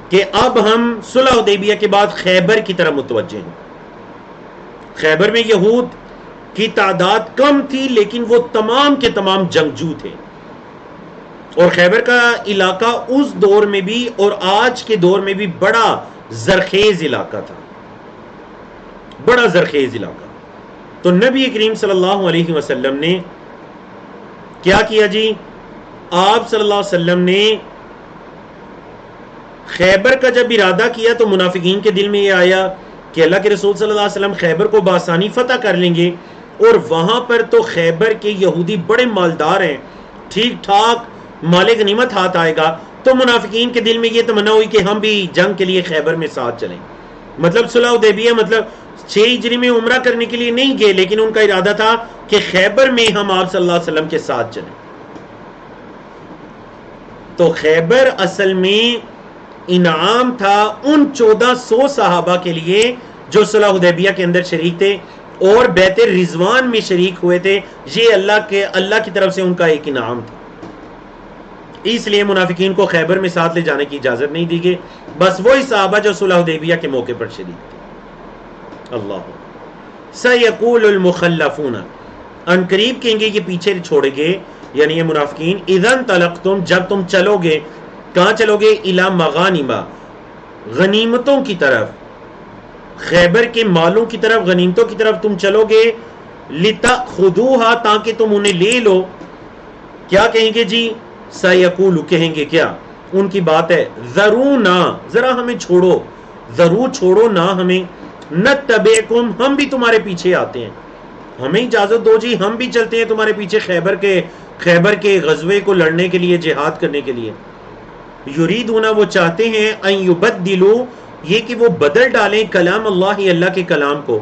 کہ اب ہم صلح حدیبیہ کے بعد خیبر کی طرف متوجہ ہیں۔ خیبر میں یہود کی تعداد کم تھی، لیکن وہ تمام کے تمام جنگجو تھے، اور خیبر کا علاقہ اس دور میں بھی اور آج کے دور میں بھی بڑا زرخیز علاقہ تھا، بڑا زرخیز علاقہ۔ تو نبی کریم صلی اللہ علیہ وسلم نے کیا کیا جی؟ آپ صلی اللہ علیہ وسلم نے خیبر کا جب ارادہ کیا تو منافقین کے دل میں یہ آیا کہ اللہ کے رسول صلی اللہ علیہ وسلم خیبر کو بآسانی فتح کر لیں گے، اور وہاں پر تو خیبر کے یہودی بڑے مالدار ہیں، ٹھیک ٹھاک مال غنیمت ہاتھ آئے گا۔ تو منافقین کے دل میں یہ تمنا ہوئی کہ ہم بھی جنگ کے لیے خیبر میں ساتھ چلیں۔ مطلب صلح حدیبیہ مطلب 6 ہجری میں عمرہ کرنے کے لیے نہیں گئے، لیکن ان کا ارادہ تھا کہ خیبر میں ہم آپ صلی اللہ علیہ وسلم کے ساتھ چلیں۔ تو خیبر اصل میں انعام تھا ان 1400 صحابہ کے لیے جو صلح حدیبیہ کے اندر شریک تھے اور بیعت رضوان میں شریک ہوئے تھے۔ یہ اللہ کی طرف سے ان کا ایک انعام تھا، اس لیے منافقین کو خیبر میں ساتھ لے جانے کی اجازت نہیں دی گئی، بس وہی صحابہ جو صلح حدیبیہ کے موقع پر شریک تھے۔ اللہ سیقول المخلفون، ان قریب کہیں گے یہ پیچھے چھوڑے گے، یعنی یہ منافقین، اذن طلقتم، جب تم چلو گے، کہاں چلو گے؟ الی مغانم، غنیمتوں کی طرف، خیبر کے مالوں کی طرف، غنیمتوں کی طرف تم چلو گے، لتأخذوها، تاکہ تم انہیں لے لو۔ کیا کہیں گے جی؟ سیقول، کہیں گے کیا؟ ان کی بات ہے، ذرونا، ذرا ہمیں چھوڑو، ضرور چھوڑو نہ ہمیں، نتبعکم، ہم بھی تمہارے پیچھے آتے ہیں، ہمیں اجازت دو جی، ہم بھی چلتے ہیں تمہارے پیچھے خیبر کے غزوے کو لڑنے کے لیے، جہاد کرنے کے لیے۔ یریدون، وہ چاہتے ہیں، ان یبدلوا، یہ کہ وہ بدل ڈالیں کلام اللہ، اللہ کے کلام کو۔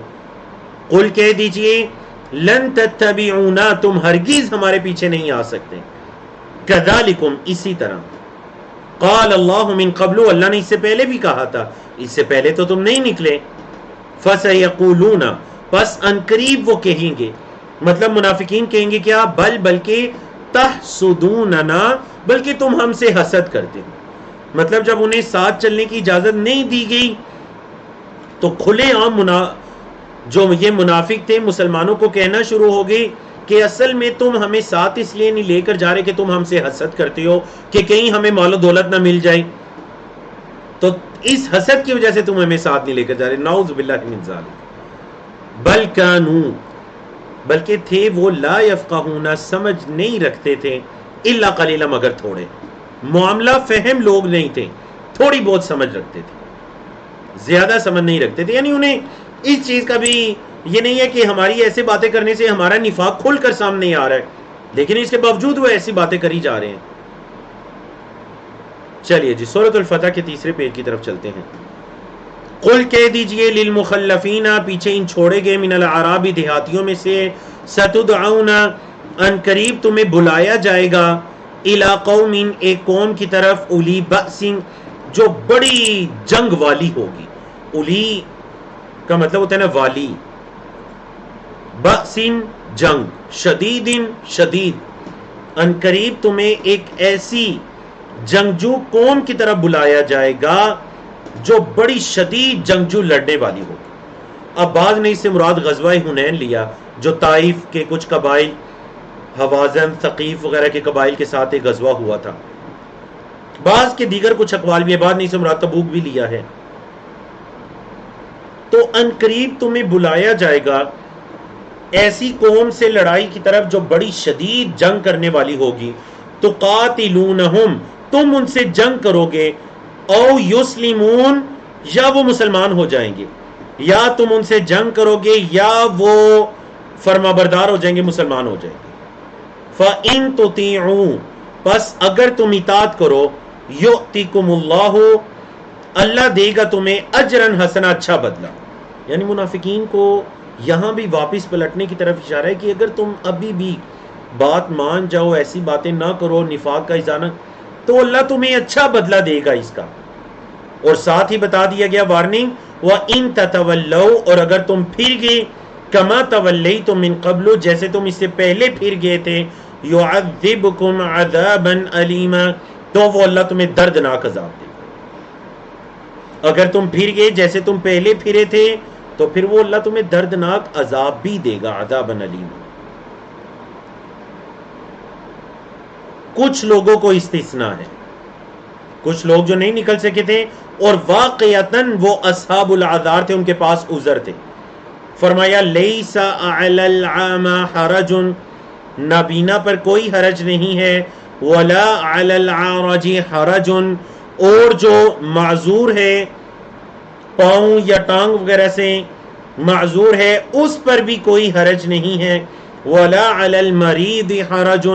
قل، کہہ دیجئے، لن تتبعونا، تم ہرگز ہمارے پیچھے نہیں آ سکتے، کذالکم، اسی طرح، قال اللہ من قبل، اللہ نے اس سے پہلے بھی کہا تھا، اس سے پہلے تو تم نہیں نکلے۔ فسیقولون، پس ان قریب وہ کہیں گے، مطلب منافقین کہیں گے کیا؟ بلکہ تحسدوننا، بلکہ تم ہم سے حسد کرتے ہو۔ مطلب جب انہیں ساتھ چلنے کی اجازت نہیں دی گئی تو کھلے عام جو یہ منافق تھے مسلمانوں کو کہنا شروع ہو گئی کہ اصل میں تم ہمیں ساتھ اس لیے نہیں لے کر جا رہے کہ تم ہم سے حسد کرتے ہو کہ کہیں ہمیں مال و دولت نہ مل جائے، تو اس حسد کی وجہ سے تم ہمیں ساتھ نہیں لے کر جا رہے، نعوذ باللہ من ذالک۔ بل کانوا، بلکہ تھے وہ، لا یفقہون، سمجھ نہیں رکھتے تھے، الا قلیلا، مگر تھوڑے، معاملہ فہم لوگ نہیں تھے، تھوڑی بہت سمجھ رکھتے تھے، زیادہ سمجھ نہیں رکھتے تھے۔ یعنی انہیں اس چیز کا بھی یہ نہیں ہے کہ ہماری ایسے باتیں کرنے سے ہمارا نفاق کھل کر سامنے آ رہا ہے، لیکن اس کے باوجود وہ ایسی باتیں کری جا رہے ہیں۔ چلیے جی سورۃ الفتح کے تیسرے پیج کی طرف چلتے ہیں۔ قل، کہہ دیجئے، للمخلفین، پیچھے ان چھوڑے گئے، من الاعراب، دیہاتیوں میں سے، ستدعون، ان قریب تمہیں بلایا جائے گا، الی قوم، ایک قوم کی طرف، اولی بأس، جو بڑی جنگ والی ہوگی۔ اولی کا مطلب ہوتا ہے نا والی، بأس جنگ، شدید شدید، ان قریب تمہیں ایک ایسی جنگجو قوم کی طرف بلایا جائے گا جو بڑی شدید جنگجو لڑنے والی ہوگی۔ اب بعض نے اس سے مراد غزوہ حنین لیا، جو طائف کے کچھ قبائل حوازن، ثقیف وغیرہ کے قبائل کے ساتھ ایک غزوہ ہوا تھا. بعض کے دیگر کچھ اقوال بھی ہے، بعد نہیں سے مراد تبوک بھی لیا ہے. تو ان قریب تمہیں بلایا جائے گا ایسی قوم سے لڑائی کی طرف جو بڑی شدید جنگ کرنے والی ہوگی. تو قاتلونہم، تم ان سے جنگ کرو گے، او یسلمون، یا وہ مسلمان ہو جائیں گے، یا تم ان سے جنگ کرو گے یا وہ فرما بردار ہو جائیں گے، مسلمان ہو جائیں گے. فَإِن تُطِيعُوا، پس اگر تم اطاعت کرو، یؤتکم اللہ، اللہ دے گا تمہیں اجرن حسنا، اچھا بدلہ. یعنی منافقین کو یہاں بھی واپس پلٹنے کی طرف اشارہ ہے کہ اگر تم ابھی بھی بات مان جاؤ، ایسی باتیں نہ کرو، نفاق کا اظہار، تو اللہ تمہیں اچھا بدلہ دے گا اس کا. اور ساتھ ہی بتا دیا گیا وارننگ، وَإِن تَتَوَلَّوْا، اور اگر تم پھر گئے، کما تولیتم من قبل، جیسے تم اس سے پہلے پھر گئے تھے، یعذبکم عذابا علیما، تو وہ اللہ تمہیں دردناک عذاب دے گا. اگر تم پھر گئے جیسے تم پہلے پھرے تھے تو پھر وہ اللہ تمہیں دردناک عذاب بھی دے گا، عذابا علیما. کچھ لوگوں کو استثناء ہے، کچھ لوگ جو نہیں نکل سکے تھے اور واقعتاً وہ اصحاب العذار تھے، ان کے پاس عذر تھے. فرمایا لیس علی العامی حرج، نابینا پر کوئی حرج نہیں ہے، ولا علی العارج حرج، اور جو معذور ہے پاؤں یا ٹانگ وغیرہ سے معذور ہے اس پر بھی کوئی حرج نہیں ہے، ولا علی المریض حرج،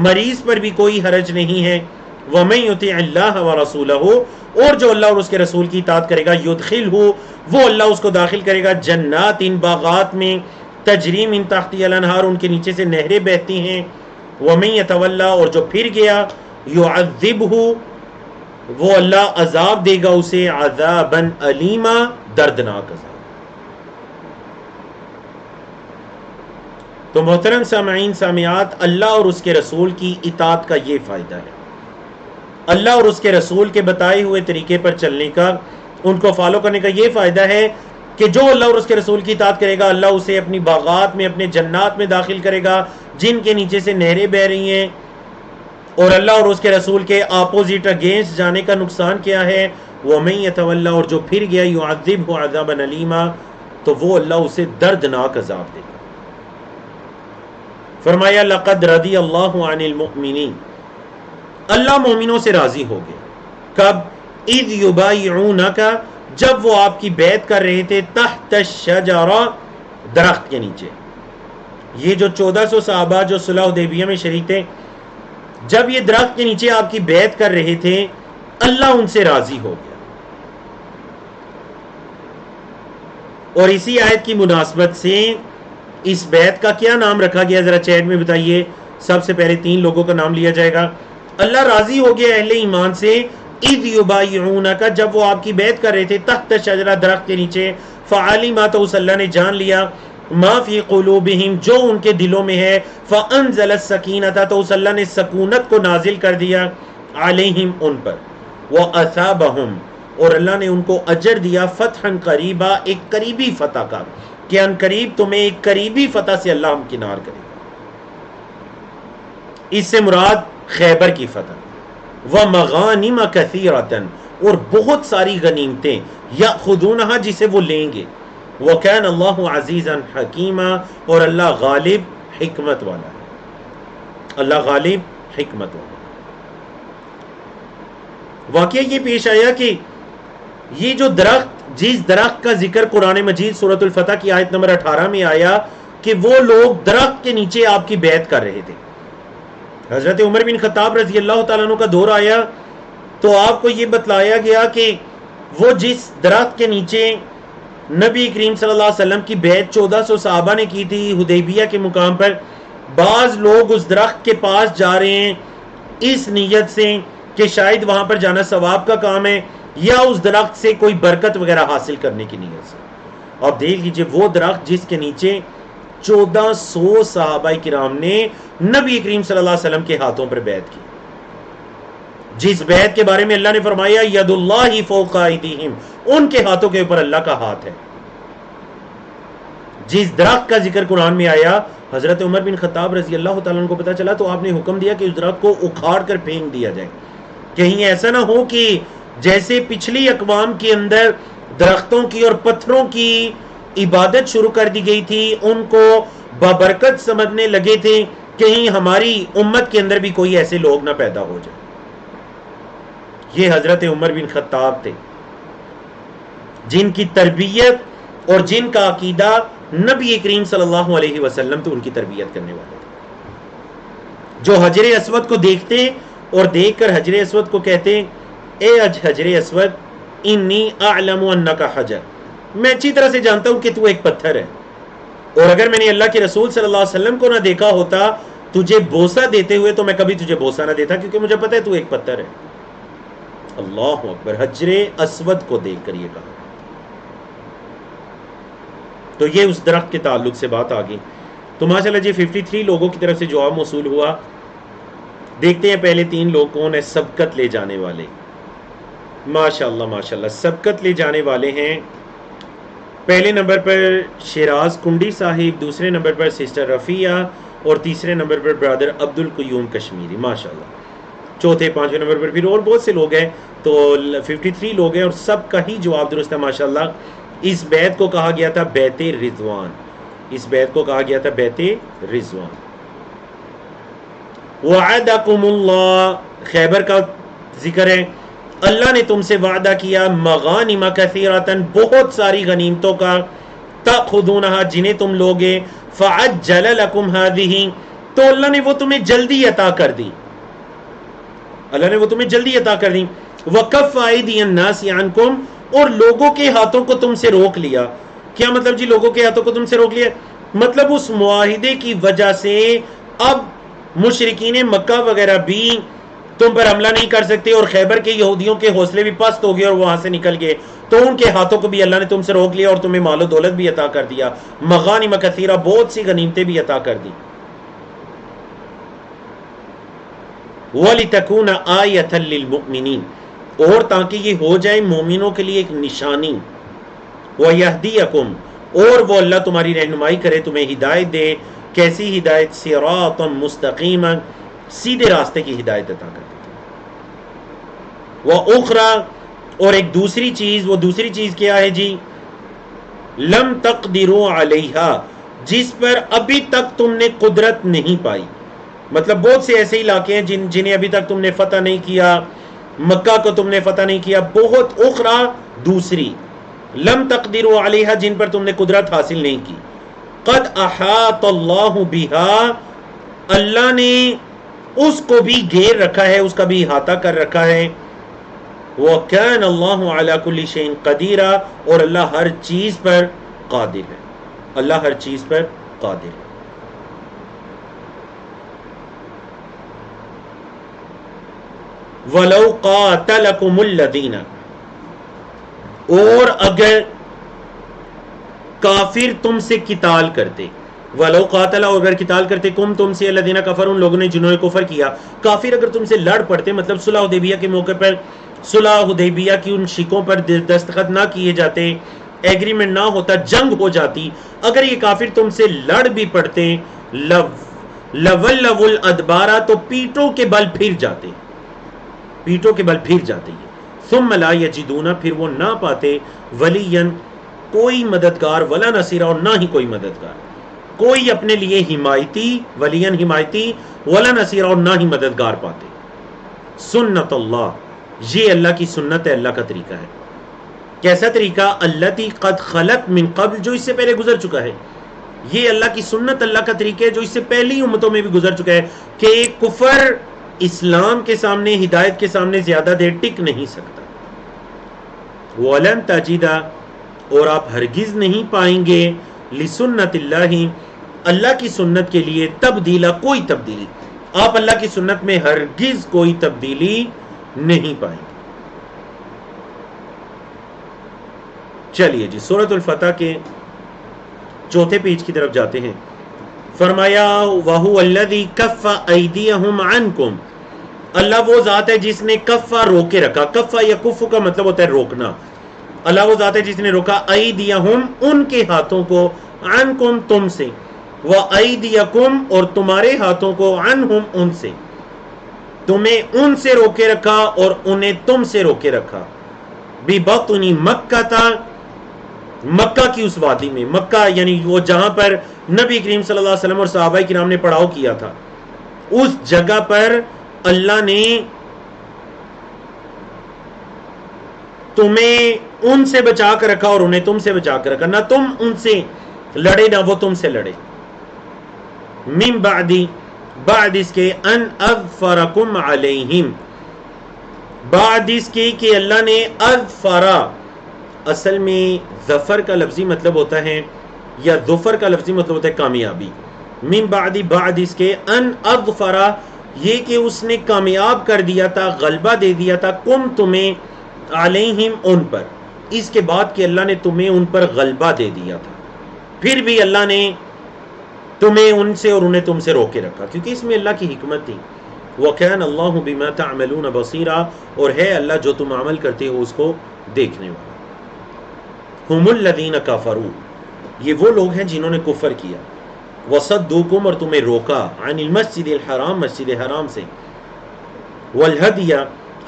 مریض پر بھی کوئی حرج نہیں ہے. وَمَن يُطِعِ اللَّهَ وَرَسُولَهُ، اور جو اللہ اور اس کے رسول کی اطاعت کرے گا، يُدْخِلْهُ، وہ اللہ اس کو داخل کرے گا، جنات، ان باغات میں، تجری من تحتها الانہار، ان کے نیچے سے نہریں بہتی ہیں. وَمَن يَتَوَلَّى، اور جو پھر گیا، يُعَذِّبْهُ، وہ اللہ عذاب دے گا اسے، عذابًا علیما، دردناک عذاب. تو محترم سامعین سامعات، اللہ اور اس کے رسول کی اطاعت کا یہ فائدہ ہے، اللہ اور اس کے رسول کے بتائے ہوئے طریقے پر چلنے کا، ان کو فالو کرنے کا یہ فائدہ ہے کہ جو اللہ اور اس کے رسول کی اطاعت کرے گا، اللہ اسے اپنی باغات میں، اپنے جنات میں داخل کرے گا جن کے نیچے سے نہریں بہ رہی ہیں. اور اللہ اور اس کے رسول کے اپوزٹ اگینسٹ جانے کا نقصان کیا ہے؟ وَمَن يَتَوَلَّى، اور جو پھر گیا، يُعَذِّبْهُ عَذَابًا عَلِيمًا، تو وہ اللہ اسے دردناک عذاب دے گا. فرمایا لَقَدْ رَضِيَ اللَّهُ عَنِ الْمُؤْمِنِينَ، اللہ مومنوں سے راضی ہو گیا. کب؟ اذ یبایعونک، جب وہ آپ کی بیعت کر رہے تھے، تحت الشجرہ، درخت کے نیچے. یہ جو 1400 صحابہ جو صلح حدیبیہ میں شریک تھے، جب یہ درخت کے نیچے آپ کی بیعت کر رہے تھے، اللہ ان سے راضی ہو گیا. اور اسی آیت کی مناسبت سے اس بیعت کا کیا نام رکھا گیا؟ ذرا چیٹ میں بتائیے. سب سے پہلے 3 لوگوں کا نام لیا جائے گا. اللہ راضی ہو گیا اہل ایمان سے، اذ یبایعونک، جب وہ آپ کی بیعت کر رہے تھے، تحت شجرہ، درخت کے نیچے. فعلم، تو اس اللہ نے جان لیا، ما فی قلوبہم، جو ان کے دلوں میں ہے. فانزل السکینۃ، تو اس اللہ نے سکونت کو نازل کر دیا، علیہم، ان پر. واثابہم، اور اللہ نے ان کو اجر دیا، فتحا قریبا، ایک قریبی فتح کا، کہ ان قریب تمہیں ایک قریبی فتح سے اللہ ہمکنار کرے. اس سے مراد خیبر کی فتح. وَمَغَانِمَ كَثِيرَةً، اور بہت ساری غنیمتیں، یأخذونها، جسے وہ لیں گے. وَكَانَ اللَّهُ عَزِيزًا حَكِيمًا، اور اللہ غالب حکمت والا ہے، اللہ غالب حکمت والا ہے. واقعہ یہ پیش آیا کہ یہ جو درخت، جس درخت کا ذکر قرآن مجید سورۃ الفتح کی آیت نمبر 18 میں آیا کہ وہ لوگ درخت کے نیچے آپ کی بیعت کر رہے تھے. حضرت عمر بن خطاب رضی اللہ تعالیٰ عنہ کا دور آیا تو آپ کو یہ بتلایا گیا کہ وہ جس درخت کے نیچے نبی کریم صلی اللہ علیہ وسلم کی بیعت 1400 صحابہ نے کی تھی حدیبیہ کے مقام پر، بعض لوگ اس درخت کے پاس جا رہے ہیں اس نیت سے کہ شاید وہاں پر جانا ثواب کا کام ہے، یا اس درخت سے کوئی برکت وغیرہ حاصل کرنے کی نیت سے. اب دیکھ لیجئے وہ درخت جس کے نیچے 1400 صحابہ کرام نے نبی کریم صلی اللہ علیہ وسلم کے ہاتھوں پر بیعت کی، جس بیعت کے بارے میں اللہ نے فرمایا ید اللہ فوق ایدیہم، ان کے ہاتھوں کے اوپر اللہ کا ہاتھ ہے. جس درخت کا ذکر قرآن میں آیا حضرت عمر بن خطاب رضی اللہ تعالیٰ عنہ کو پتہ چلا تو آپ نے حکم دیا کہ اس درخت کو اکھاڑ کر پھینک دیا جائے. کہیں ایسا نہ ہو کہ جیسے پچھلی اقوام کے اندر درختوں کی اور پتھروں کی عبادت شروع کر دی گئی تھی، ان کو بابرکت سمجھنے لگے تھے، کہیں ہماری امت کے اندر بھی کوئی ایسے لوگ نہ پیدا ہو جائے. یہ حضرت عمر بن خطاب تھے جن کی تربیت اور جن کا عقیدہ نبی کریم صلی اللہ علیہ وسلم تو ان کی تربیت کرنے والے تھے، جو حجر اسود کو دیکھتے اور دیکھ کر حجر اسود کو کہتے اے حجر اسود انی اعلم انک حجر، میں اچھی طرح سے جانتا ہوں کہ تو ایک پتھر ہے، اور اگر میں نے اللہ کے رسول صلی اللہ علیہ وسلم کو نہ دیکھا ہوتا تجھے بوسہ دیتے ہوئے تو میں کبھی تجھے بوسہ نہ دیتا، کیونکہ مجھے پتہ ہے تو ایک پتھر ہے. اللہ اکبر، حجر اسود کو دیکھ کر یہ کہا. تو یہ اس درخت کے تعلق سے بات آ گئی. تو ماشاءاللہ جی 53 لوگوں کی طرف سے جواب موصول ہوا. دیکھتے ہیں پہلے 3 لوگ کون ہیں. سبقت لے جانے والے، ماشاءاللہ ماشاءاللہ سبقت لے جانے والے ہیں. پہلے نمبر پر شیراز کنڈی صاحب، دوسرے نمبر پر سسٹر رفیہ، اور تیسرے نمبر پر برادر عبد القیوم کشمیری. ماشاءاللہ چوتھے 5ویں نمبر پر پھر اور بہت سے لوگ ہیں. تو 53 لوگ ہیں اور سب کا ہی جواب درست ہے ماشاءاللہ. اس بیت کو کہا گیا تھا بیت رضوان، اس بیت کو کہا گیا تھا بیت رضوان. وعدکم اللہ، خیبر کا ذکر ہے. اللہ نے تم سے وعدہ کیا مغانم کثیرۃ، بہت ساری غنیمتوں کا، تأخذونہا جنہیں تم لوگے، فعجل لکم ہذہ، تو اللہ نے وہ تمہیں جلدی عطا کر دی، اللہ نے وہ تمہیں جلدی عطا کر دی. وکف ایدی الناس عنکم، اور لوگوں کے ہاتھوں کو تم سے روک لیا. کیا مطلب جی لوگوں کے ہاتھوں کو تم سے روک لیا؟ مطلب اس معاہدے کی وجہ سے اب مشرکین مکہ وغیرہ بھی تم پر حملہ نہیں کر سکتے، اور خیبر کے یہودیوں کے حوصلے بھی پست ہو گئے اور وہاں سے نکل گئے. تو ان کے ہاتھوں کو بھی اللہ نے تم سے روک لیا اور تمہیں مال و دولت بھی عطا کر دیا. مغانم کثیرہ، بہت سی غنیمتیں بھی عطا کر دی. وَلِتَكُونَ آیَةً لِّلْمُؤْمِنِينَ، اور تاکہ یہ ہو جائے مومنوں کے لیے ایک نشانی. وَيَهْدِيَكُمْ، اور وہ اللہ تمہاری رہنمائی کرے، تمہیں ہدایت دے. کیسی ہدایت؟ صراطا مستقیما، سیدھے راستے کی ہدایت عطا کر دے. وَأُخْرَى، اور ایک دوسری چیز، وہ دوسری چیز کیا ہے جی؟ لم تقدروا علیہا، جس پر ابھی تک تم نے قدرت نہیں پائی. مطلب بہت سے ایسے علاقے ہیں جنہیں ابھی تک تم نے فتح نہیں کیا، مکہ کو تم نے فتح نہیں کیا. بہت اخرى، دوسری، لم تقدروا علیہا، جن پر تم نے قدرت حاصل نہیں کی. قد احاط اللہ بہا، اللہ نے اس کو بھی گھیر رکھا ہے، اس کا بھی احاطہ کر رکھا ہے. وَكَانَ اللَّهُ عَلَى كُلِّ شَيْءٍ قَدِيرًا، اور اللہ ہر چیز پر قادر ہے، اللہ ہر چیز پر قادر ہے. وَلَوْ قَاتَلَكُمُ الَّذِينَ، اور اگر کافر تم سے قتال کرتے. وَلَوْ قَاتَلَ، اور اگر قتال کرتے، کم تم سے، الَّذِينَ كَفَرُوا، ان لوگوں نے جنہوں نے کفر کیا. کافر اگر تم سے لڑ پڑتے، مطلب صلح حدیبیہ کے موقع پر، صلح حدیبیہ کی ان شکوں پر دستخط نہ کیے جاتے، ایگریمنٹ نہ ہوتا، جنگ ہو جاتی، اگر یہ کافر تم سے لڑ بھی پڑتے، لَوَلَّوُا الْأَدْبَارَ، تو پیٹوں کے بل پھر جاتے، پیٹوں کے بل پھر جاتے. ثم لا یجدون، پھر وہ نہ پاتے، ولیًا، کوئی مددگار، ولا نصیرا، اور نہ ہی کوئی مددگار، کوئی اپنے لیے حمایتی، ولیًا حمایتی، ولا نصیرا، اور نہ ہی مددگار پاتے. سنت اللہ، یہ اللہ کی سنت ہے، اللہ کا طریقہ ہے. کیسا طریقہ؟ التی قد خلت من قبل، جو اس سے پہلے گزر چکا ہے. یہ اللہ کی سنت، اللہ کا طریقہ ہے جو اس سے پہلی امتوں میں بھی گزر چکا ہے، کہ کفر اسلام کے سامنے، ہدایت کے سامنے زیادہ دیر ٹک نہیں سکتا. وَلَن تَجِدَ، اور آپ ہرگز نہیں پائیں گے، لسنت اللہ، اللہ کی سنت کے لیے، تبدیلا، کوئی تبدیلی. آپ اللہ کی سنت میں ہرگز کوئی تبدیلی نہیں پائیں گے. چلیے جی سورۃ الفتح کے چوتھے پیج کی طرف جاتے ہیں. فرمایا وَهُوَ الَّذِي كَفَّ أَيْدِيَهُمْ عَنْكُمْ، اللہ وہ ذات ہے جس نے کفا روکے رکھا. کفا یا کف کا مطلب ہوتا ہے روکنا. اللہ وہ ذات ہے جس نے روکا ایدیہم، ان کے ہاتھوں کو، عنکم، تم سے. وَأَيْدِيَكُمْ اور تمہارے ہاتھوں کو عَنْهُمْ ان سے، تمہیں ان سے روکے رکھا اور انہیں تم سے روکے رکھا، بِبَطْنِ مَکَّةَ مکہ کی اس وادی میں، مکہ یعنی وہ جہاں پر نبی کریم صلی اللہ علیہ وسلم اور صحابہ کرام نے پڑاؤ کیا تھا، اس جگہ پر اللہ نے تمہیں ان سے بچا کر رکھا اور انہیں تم سے بچا کر رکھا، نہ تم ان سے لڑے نہ وہ تم سے لڑے۔ من بعد اس کے ان اظفرکم علیہم، بعد اس کے کہ اللہ نے اظفرا، اصل میں ظفر کا لفظی مطلب ہوتا ہے یا ظفر کا لفظی مطلب ہوتا ہے کامیابی، من بعد اس کے ان اظفرا یہ کہ اس نے کامیاب کر دیا تھا، غلبہ دے دیا تھا، کم تمہیں، علیہم ان پر، اس کے بعد کہ اللہ نے تمہیں ان پر غلبہ دے دیا تھا، پھر بھی اللہ نے تمہیں ان سے اور انہیں تم سے روکے رکھا، کیونکہ اس میں اللہ کی حکمت تھی۔ وَكَانَ اللَّهُ بِمَا تَعْمَلُونَ بَصِيرًا، اور ہے اللہ جو تم عمل کرتے ہو اس کو دیکھنے والا۔ هُمُ الَّذِينَ كَفَرُوا، یہ وہ لوگ ہیں جنہوں نے کفر کیا، وَصَدُّوكُمْ اور تمہیں روکا، عن المسجد الحرام مسجد حرام سے، والہدیہ،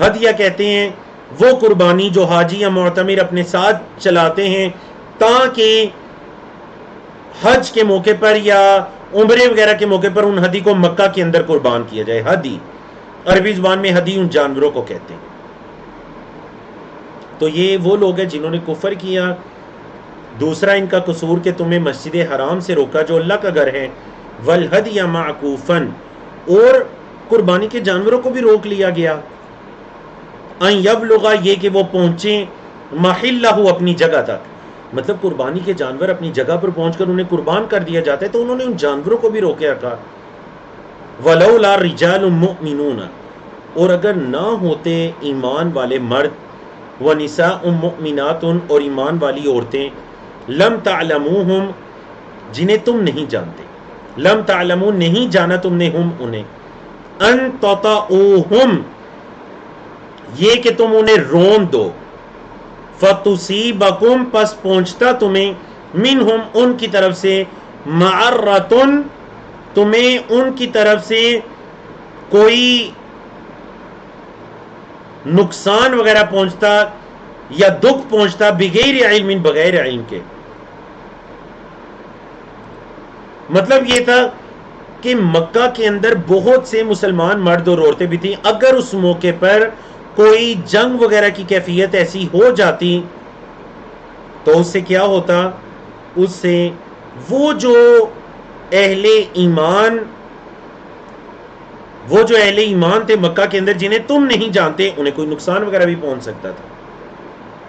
ہدیہ کہتے ہیں وہ قربانی جو حاجی یا معتمر اپنے ساتھ چلاتے ہیں تاکہ حج کے موقع پر یا عمرے وغیرہ کے موقع پر ان ہدی کو مکہ کے اندر قربان کیا جائے۔ ہدی عربی زبان میں ہدی ان جانوروں کو کہتے ہیں۔ تو یہ وہ لوگ ہیں جنہوں نے کفر کیا۔ دوسرا ان کا قصور کہ تمہیں مسجد حرام سے روکا جو اللہ کا گھر ہے، والہدی معکوفن، اور قربانی کے جانوروں کو بھی روک لیا گیا، ان یبلغا یہ کہ وہ پہنچیں، محلہ اپنی جگہ تک، مطلب قربانی کے جانور اپنی جگہ پر پہنچ کر انہیں قربان کر دیا جاتا ہے، تو انہوں نے ان جانوروں کو بھی روکے رکھا۔ ولولا رجال مؤمنون، اور اگر نہ ہوتے ایمان والے مرد، ونساء مؤمنات اور ایمان والی عورتیں، لم تعلموہم جنہیں تم نہیں جانتے، لم تعلمون نہیں جانا تم نے ہم انہیں، ان تطؤوہم یہ کہ تم انہیں رون دو، فَتُصِيبَكُمْ پس پہنچتا تمہیں، منہم ان کی طرف سے، معرتن تمہیں ان کی طرف سے کوئی نقصان وغیرہ پہنچتا یا دکھ پہنچتا، بغیر علم بغیر علم کے۔ مطلب یہ تھا کہ مکہ کے اندر بہت سے مسلمان مرد اور عورتیں بھی تھیں، اگر اس موقع پر کوئی جنگ وغیرہ کی کیفیت ایسی ہو جاتی تو اس سے کیا ہوتا، اس سے وہ جو اہل ایمان تھے مکہ کے اندر جنہیں تم نہیں جانتے، انہیں کوئی نقصان وغیرہ بھی پہنچ سکتا تھا،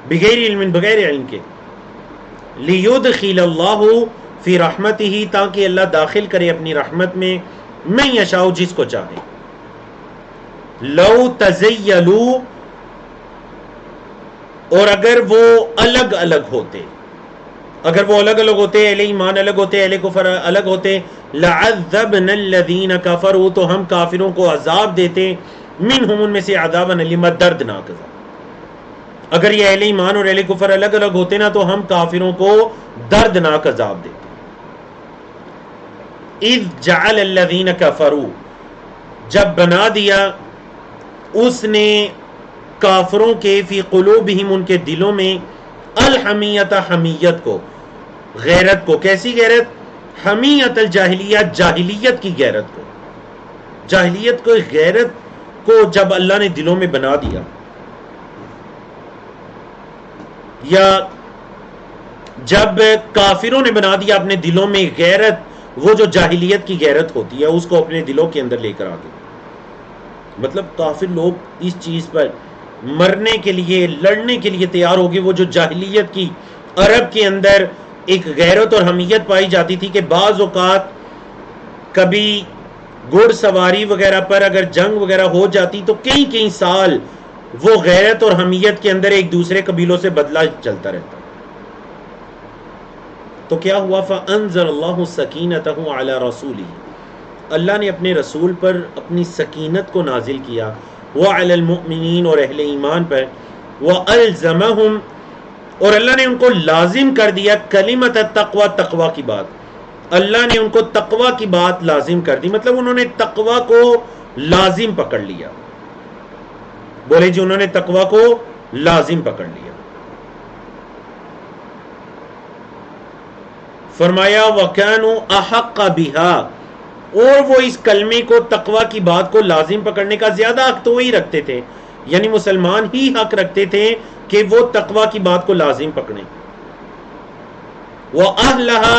بغیر علم بغیر علم کے۔ لیدخل اللہ فی رحمتہ تاکہ اللہ داخل کرے اپنی رحمت میں، من یشاء جس کو چاہے۔ لو تزیلوا اور اگر وہ الگ الگ ہوتے، اگر وہ الگ الگ ہوتے، اہل ایمان الگ ہوتے، اہل کفر الگ ہوتے، لعذبنا الذین کفروا تو ہم کافروں کو عذاب دیتے، منہم ان میں سے عذابا الیما دردناک عذاب۔ اگر یہ اہل ایمان اور اہل کفر الگ الگ ہوتے نا تو ہم کافروں کو دردناک عذاب دیتے۔ اذ جعل الذین کفروا جب بنا دیا اس نے کافروں کے، فی قلوبہم ان کے دلوں میں، الحمیت حمیت کو، غیرت کو، کیسی غیرت، حمیت الجاہلیہ جاہلیت کی غیرت کو، جاہلیت کو غیرت کو جب اللہ نے دلوں میں بنا دیا، یا جب کافروں نے بنا دیا اپنے دلوں میں غیرت، وہ جو جاہلیت کی غیرت ہوتی ہے اس کو اپنے دلوں کے اندر لے کر آ گئے۔ مطلب کافر لوگ اس چیز پر مرنے کے لیے، لڑنے کے لیے تیار ہو گئے۔ وہ جو جاہلیت کی عرب کے اندر ایک غیرت اور حمیت پائی جاتی تھی کہ بعض اوقات کبھی گھڑ سواری وغیرہ پر اگر جنگ وغیرہ ہو جاتی تو کئی سال وہ غیرت اور حمیت کے اندر ایک دوسرے قبیلوں سے بدلہ چلتا رہتا۔ تو کیا ہوا، فَأَنزَلَ اللَّهُ سَكِينَتَهُ عَلَى رَسُولِهِ اللہ نے اپنے رسول پر اپنی سکینت کو نازل کیا، وَعَلَى الْمُؤْمِنِينَ اور اہل ایمان پر، وَأَلْزَمَهُمْ اور اللہ نے ان کو لازم کر دیا کلمۃ التقوی تقوی کی بات، اللہ نے ان کو تقوی کی بات لازم کر دی، مطلب انہوں نے تقوی کو لازم پکڑ لیا. بولے جی انہوں نے تقوی کو لازم پکڑ لیا. فرمایا وَكَانُوا أَحَقَّ بِهَا، اور وہ اس کلمے کو، تقوی کی بات کو لازم پکڑنے کا زیادہ حق تو وہی رکھتے تھے، یعنی مسلمان ہی حق رکھتے تھے کہ وہ تقوی کی بات کو لازم پکڑیں. وَأَهْلَهَا،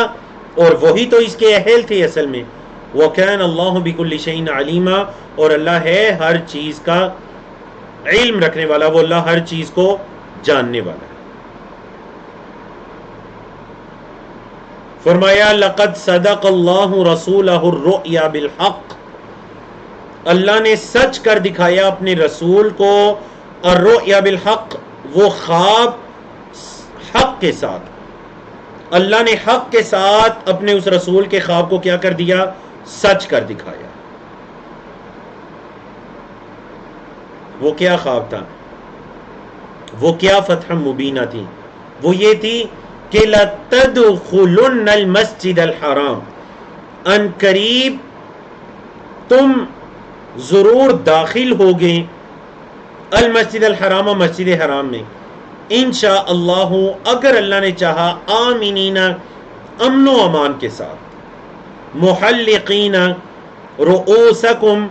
اور وہی تو اس کے اہل تھے اصل میں. وَكَانَ اللَّهُ بِكُلِّ شَيْءٍ عَلِيمًا، اور اللہ ہے ہر چیز کا علم رکھنے والا، وہ اللہ ہر چیز کو جاننے والا ہے. فرمایا لقد صدق اللہ رسولہ الرؤیا بالحق، اللہ نے سچ کر دکھایا اپنے رسول کو، الرؤیا بالحق، وہ خواب حق کے ساتھ. اللہ نے حق کے ساتھ اپنے اس رسول کے خواب کو کیا کر دیا؟ سچ کر دکھایا. وہ کیا خواب تھا؟ وہ کیا فتح مبینہ تھی؟ وہ یہ تھی کہ لَتَدْخُلُنَّ الْمَسْجِدَ الْحَرَامِ، ان قریب تم ضرور داخل ہوگے المسجد الحرام، مسجد حرام میں، انشاء اللہ، اگر اللہ نے چاہا، آمینین، امن و امان کے ساتھ، محلقین رؤوسکم،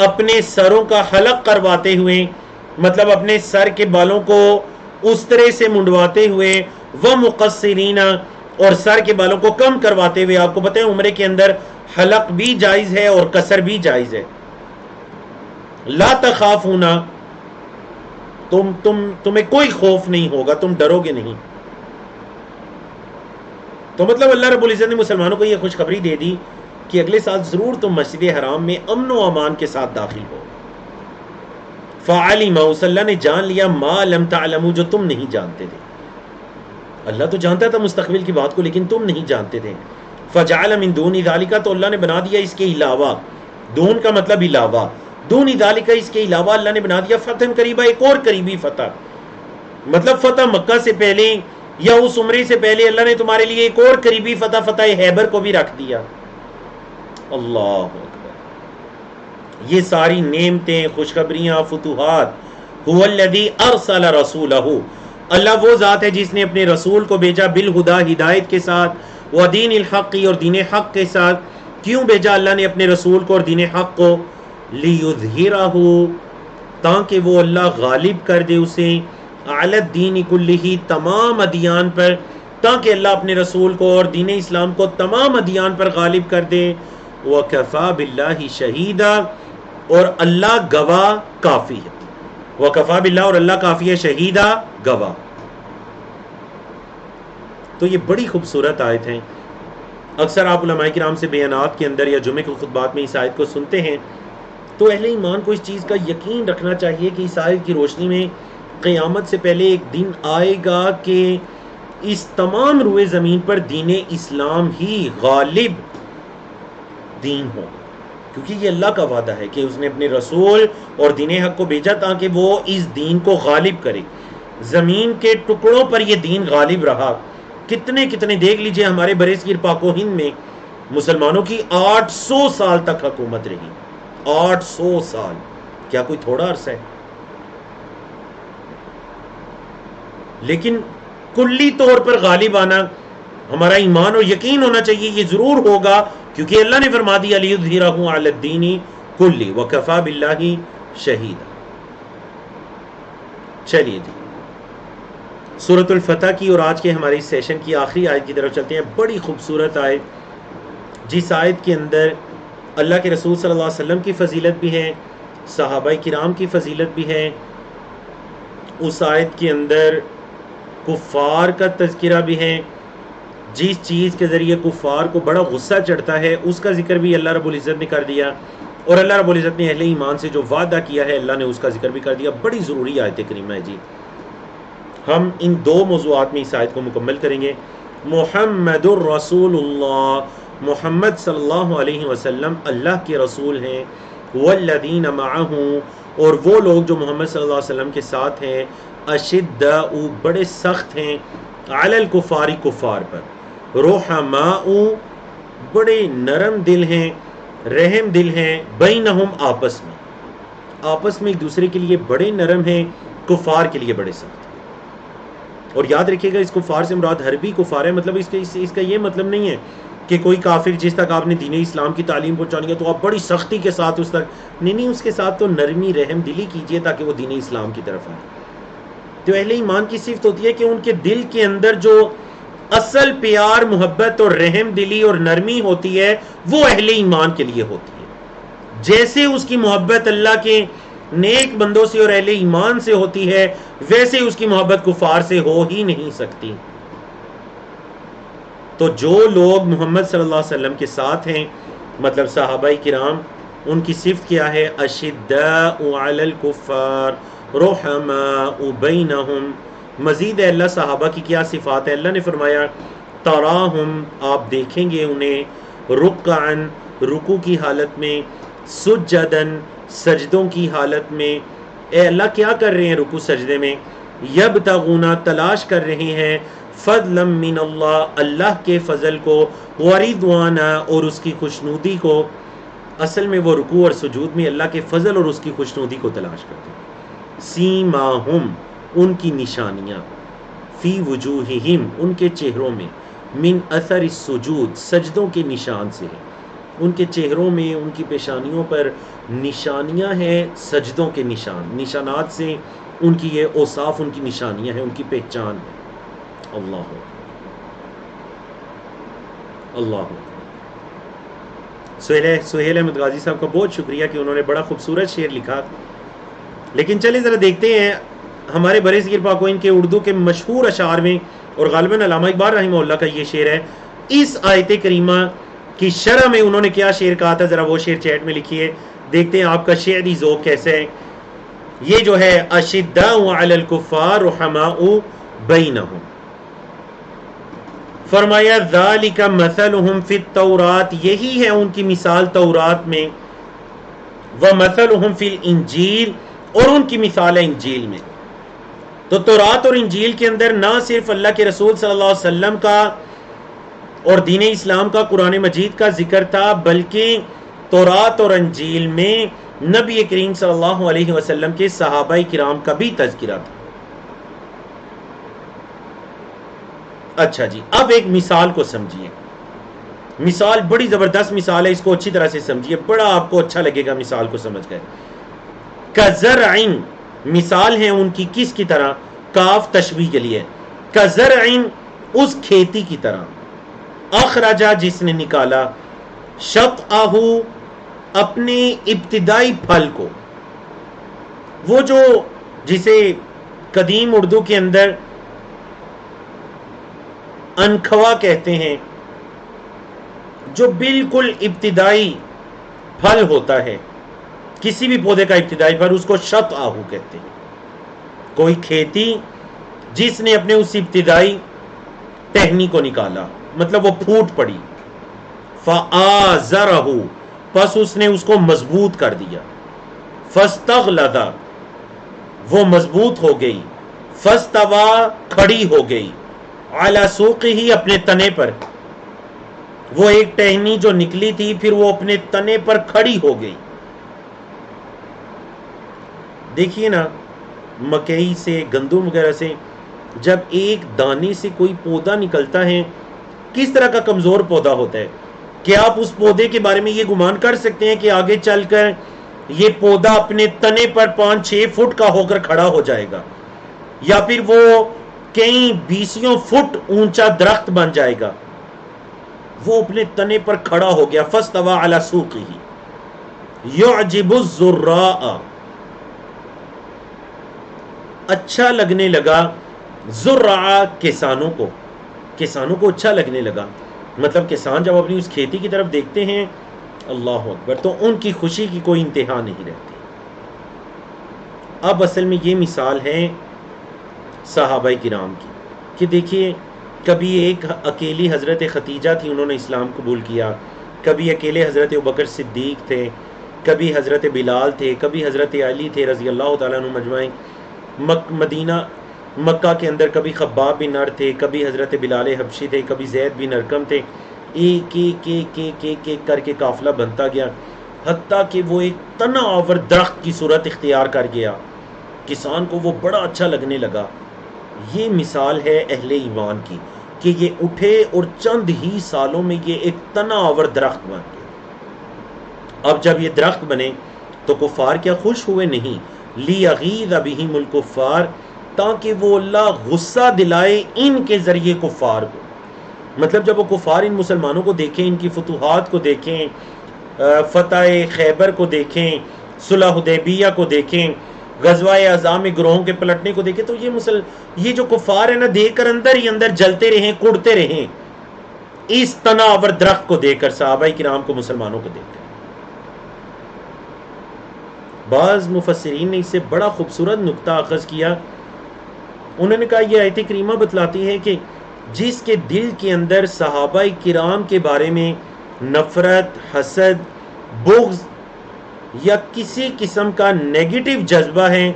اپنے سروں کا حلق کرواتے ہوئے، مطلب اپنے سر کے بالوں کو اس طرح سے منڈواتے ہوئے، ومقصرین، اور سر کے بالوں کو کم کرواتے ہوئے. آپ کو پتہ ہے عمرے کے اندر حلق بھی جائز ہے اور قصر بھی جائز ہے. لا تخافون، تمہیں کوئی خوف نہیں ہوگا، تم ڈرو گے نہیں. تو مطلب اللہ رب العزت نے مسلمانوں کو یہ خوشخبری دے دی کہ اگلے سال ضرور تم مسجد حرام میں امن و امان کے ساتھ داخل ہو. فعلم، اس اللہ نے جان لیا، ما لم تعلموا، جو تم نہیں جانتے تھے. اللہ تو جانتا تھا مستقبل کی بات کو، لیکن تم نہیں جانتے تھے. فجعل من دون ذالک، تو اللہ نے بنا دیا اس کے علاوہ، دون کا مطلب علاوہ، دون ذالک، اس کے علاوہ اللہ نے بنا دیا فتح قریبا، ایک اور قریبی فتح. مطلب فتح مکہ سے پہلے یا اس عمرے سے پہلے اللہ نے تمہارے لیے ایک اور قریبی فتح، فتح خیبر کو بھی رکھ دیا. اللہ اکبر. یہ ساری نعمتیں، خوشخبریاں، فتوحات، هو الذی ارسل رسولہ، اللہ وہ ذات ہے جس نے اپنے رسول کو بھیجا، بالہدا، ہدایت کے ساتھ، ودین الحق، اور دین حق کے ساتھ. کیوں بھیجا اللہ نے اپنے رسول کو اور دین حق کو؟ لیظہرہ، تاکہ وہ اللہ غالب کر دے اسے، علی الدین کلہ، تمام ادیان پر، تاکہ اللہ اپنے رسول کو اور دین اسلام کو تمام ادیان پر غالب کر دے. وکفی باللہ شہیدا، اور اللہ گواہ کافی ہے. وکفی باللہ، اور اللہ کافی ہے، شہیدہ، گواہ. تو یہ بڑی خوبصورت آیت ہیں. اکثر آپ علماء کرام سے بیانات کے اندر یا جمعے کے خطبات میں اس آیت کو سنتے ہیں، تو اہل ایمان کو اس چیز کا یقین رکھنا چاہیے کہ اس آیت کی روشنی میں قیامت سے پہلے ایک دن آئے گا کہ اس تمام روئے زمین پر دین اسلام ہی غالب دین ہو، کیونکہ یہ اللہ کا وعدہ ہے کہ اس نے اپنے رسول اور دین حق کو بھیجا تاکہ وہ اس دین کو غالب کرے. زمین کے ٹکڑوں پر یہ دین غالب رہا. کتنے کتنے دیکھ لیجئے ہمارے برصغیر پاک و ہند میں مسلمانوں کی 800 سال تک حکومت رہی. 800 سال، کیا کوئی تھوڑا عرصہ ہے؟ لیکن کلی طور پر غالب آنا، ہمارا ایمان اور یقین ہونا چاہیے یہ ضرور ہوگا، کیونکہ اللہ نے فرما دیا لیظہرہ علی الدین کلہ وکفی باللہ شہیدا. چلیے جی سورۃ الفتح کی اور آج کے ہمارے اس سیشن کی آخری آیت کی طرف چلتے ہیں. بڑی خوبصورت آیت، جس آیت کے اندر اللہ کے رسول صلی اللہ علیہ وسلم کی فضیلت بھی ہے، صحابہ کرام کی فضیلت بھی ہے. اس آیت کے اندر کفار کا تذکرہ بھی ہے. جس چیز کے ذریعے کفار کو بڑا غصہ چڑھتا ہے اس کا ذکر بھی اللہ رب العزت نے کر دیا، اور اللہ رب العزت نے اہل ایمان سے جو وعدہ کیا ہے اللہ نے اس کا ذکر بھی کر دیا. بڑی ضروری آیت کریمہ ہے جی. ہم ان دو موضوعات میں اس آیت کو مکمل کریں گے. محمد الرسول اللہ، محمد صلی اللہ علیہ وسلم اللہ کے رسول ہیں. والذین معہ، اور وہ لوگ جو محمد صلی اللہ علیہ وسلم کے ساتھ ہیں، اشداء، بڑے سخت ہیں، علی الکفار، کفار پر، رحماء، بڑے نرم دل ہیں، رحم دل ہیں، بینہم آپس میں ایک دوسرے کے لیے بڑے نرم ہیں، کفار کے لیے بڑے سخت ہیں۔ اور یاد رکھیے گا اس کفار سے مراد حربی کفار ہے، مطلب اس کا یہ مطلب نہیں ہے کہ کوئی کافر جس تک آپ نے دین اسلام کی تعلیم پہنچانی ہے تو آپ بڑی سختی کے ساتھ اس تک نہیں، اس کے ساتھ تو نرمی رحم دلی کیجئے تاکہ وہ دین اسلام کی طرف آئے۔ تو اہل ایمان کی صفت ہوتی ہے کہ ان کے دل کے اندر جو اصل پیار محبت اور رحم دلی اور نرمی ہوتی ہے وہ اہل ایمان کے لیے ہوتی ہے۔ جیسے اس کی محبت اللہ کے نیک بندوں سے اور اہل ایمان سے ہوتی ہے، ویسے اس کی محبت کفار سے ہو ہی نہیں سکتی۔ تو جو لوگ محمد صلی اللہ علیہ وسلم کے ساتھ ہیں، مطلب صحابہ کرام، ان کی صفت کیا ہے؟ اشداء علی الکفار رحماء بینہم۔ مزید ہے اللہ صحابہ کی کیا صفات ہے؟ اللہ نے فرمایا تراہم، آپ دیکھیں گے انہیں، رکعن، رکوع کی حالت میں، سجدن، سجدوں کی حالت میں۔ اے اللہ کیا کر رہے ہیں رکوع سجدے میں؟ یبتغون، تلاش کر رہے ہیں، فضلا من اللہ، اللہ کے فضل کو، ورضوانا، اور اس کی خوشنودی کو۔ اصل میں وہ رکوع اور سجود میں اللہ کے فضل اور اس کی خوشنودی کو تلاش کرتے ہیں۔ سیماہم، ان کی نشانیاں، فی وجوہہم، ان کے چہروں میں، من اثر السجود، سجدوں کے نشان سے ہے۔ ان کے چہروں میں، ان کی پیشانیوں پر نشانیاں ہیں، سجدوں کے نشان، نشانات سے ان کی یہ اوصاف، ان کی نشانیاں ہیں، ان کی پہچان ہے۔ اللہ اللہ سہیل احمد غازی صاحب کا بہت شکریہ کہ انہوں نے بڑا خوبصورت شعر لکھا۔ لیکن چلے ذرا دیکھتے ہیں ہمارے برِ صغیر پاکوین کے اردو کے مشہور اشعار میں، اور غالباً علامہ اقبال رحمہ اللہ کا یہ شعر ہے، اس آیت کریمہ کی شرح میں انہوں نے کیا شعر کہا تھا، ذرا وہ شعر چیٹ میں لکھیے، دیکھتے ہیں آپ کا شعری ذوق کیسے ہے۔ یہ جو ہے اشداء علی الکفار رحماء بینہم، فرمایا ذالک مثلہم فی التورات، یہی ہے ان کی مثال تورات میں، ومثلہم فی الانجیل، اور ان کی مثال ہے انجیل میں۔ تو تورات اور انجیل کے اندر نہ صرف اللہ کے رسول صلی اللہ علیہ وسلم کا اور دین اسلام کا، قرآن مجید کا ذکر تھا، بلکہ تورات اور انجیل میں نبی کریم صلی اللہ علیہ وسلم کے صحابہ کرام کا بھی تذکرہ تھا۔ اچھا جی، اب ایک مثال کو سمجھیے، مثال بڑی زبردست مثال ہے، اس کو اچھی طرح سے سمجھیے، بڑا آپ کو اچھا لگے گا مثال کو سمجھ کر۔ کزرع، مثال ہے ان کی کس کی طرح؟ کاف تشبیہ کے لیے، کزرع، اس کھیتی کی طرح، اخرجا، جس نے نکالا، شطأہ، اپنے ابتدائی پھل کو، وہ جو جسے قدیم اردو کے اندر انکھوا کہتے ہیں، جو بالکل ابتدائی پھل ہوتا ہے کسی بھی پودے کا ابتدائی پھل، اس کو شطأہ کہتے ہیں۔ کوئی کھیتی جس نے اپنے اس ابتدائی ٹہنی کو نکالا، مطلب وہ پھوٹ پڑی، فآزرہ، پس اس نے اس کو مضبوط کر دیا، فاستغلظ، وہ مضبوط ہو گئی، فاستوى، کھڑی ہو گئی، علی سوقہ، اپنے تنے پر، وہ ایک ٹہنی جو نکلی تھی پھر وہ اپنے تنے پر کھڑی ہو گئی۔ دیکھیے نا، مکئی سے، گندم وغیرہ سے جب ایک دانے سے کوئی پودا نکلتا ہے، کس طرح کا کمزور پودا ہوتا ہے، کہ آپ اس پودے کے بارے میں یہ گمان کر سکتے ہیں کہ آگے چل کر یہ پودا اپنے تنے پر 5-6 فٹ کا ہو کر کھڑا ہو جائے گا، یا پھر وہ کئی 20 فٹ اونچا درخت بن جائے گا۔ وہ اپنے تنے پر کھڑا ہو گیا، فاستوى علی سوقہ یعجب الزراء، اچھا لگنے لگا، زراء، کسانوں کو اچھا لگنے لگا، مطلب کسان جب اپنی اس کھیتی کی طرف دیکھتے ہیں، اللہ اکبر، تو ان کی خوشی کی کوئی انتہا نہیں رہتی۔ اب اصل میں یہ مثال ہے صحابہ کرام کی، کہ دیکھیے کبھی ایک اکیلی حضرت ختیجہ تھی، انہوں نے اسلام قبول کیا، کبھی اکیلے حضرت ابوبکر صدیق تھے، کبھی حضرت بلال تھے، کبھی حضرت علی تھے رضی اللہ تعالیٰ عنہ مجمعین، مدینہ مکہ کے اندر کبھی خباب بن ار تھے، کبھی حضرت بلال حبشی تھے، کبھی زید بن ارقم تھے، ایک ایک ایک ایک ایک ایک کر کے قافلہ بنتا گیا، حتیٰ کہ وہ ایک تنا آور درخت کی صورت اختیار کر گیا، کسان کو وہ بڑا اچھا لگنے لگا۔ یہ مثال ہے اہل ایمان کی کہ یہ اٹھے اور چند ہی سالوں میں یہ ایک تنا آور درخت بن گیا۔ اب جب یہ درخت بنے تو کفار کیا خوش ہوئے؟ نہیں، لیغیظ بہم الکفار، تاکہ وہ اللہ غصہ دلائے ان کے ذریعے کفار کو۔ مطلب جب وہ کفار ان مسلمانوں کو دیکھیں، ان کی فتوحات کو دیکھیں، فتح خیبر کو دیکھیں، صلح حدیبیہ کو دیکھیں، غزوہ اعظام میں گروہوں کے پلٹنے کو دیکھیں، تو یہ جو کفار ہیں نا، دیکھ کر اندر ہی اندر جلتے رہیں، کڑتے رہیں اس تناور درخت کو دیکھ کر، صحابہ کرام کو، مسلمانوں کو دیکھ کر۔ بعض مفسرین نے اس سے بڑا خوبصورت نقطہ اخذ کیا، انہوں نے کہا یہ آیت کریمہ بتلاتی ہے کہ جس کے دل کے اندر صحابہ کرام کے بارے میں نفرت، حسد، بغض یا کسی قسم کا نیگیٹو جذبہ ہے،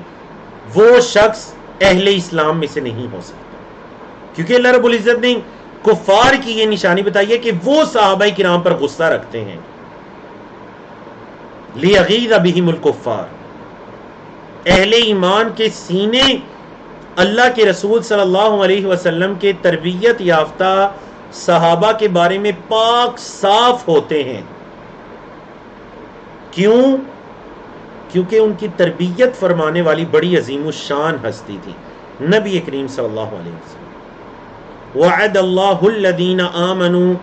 وہ شخص اہل اسلام میں سے نہیں ہو سکتا، کیونکہ اللہ رب العزت نے کفار کی یہ نشانی بتائی ہے کہ وہ صحابہ کرام پر غصہ رکھتے ہیں۔ لیغیظ بہم الکفار، اہل ایمان کے سینے اللہ کے رسول صلی اللہ علیہ وسلم کے تربیت یافتہ صحابہ کے بارے میں پاک صاف ہوتے ہیں۔ کیوں؟ کیونکہ ان کی تربیت فرمانے والی بڑی عظیم الشان ہستی تھی، نبی کریم صلی اللہ علیہ وسلم۔ وعد اللہ الذین آمنوا،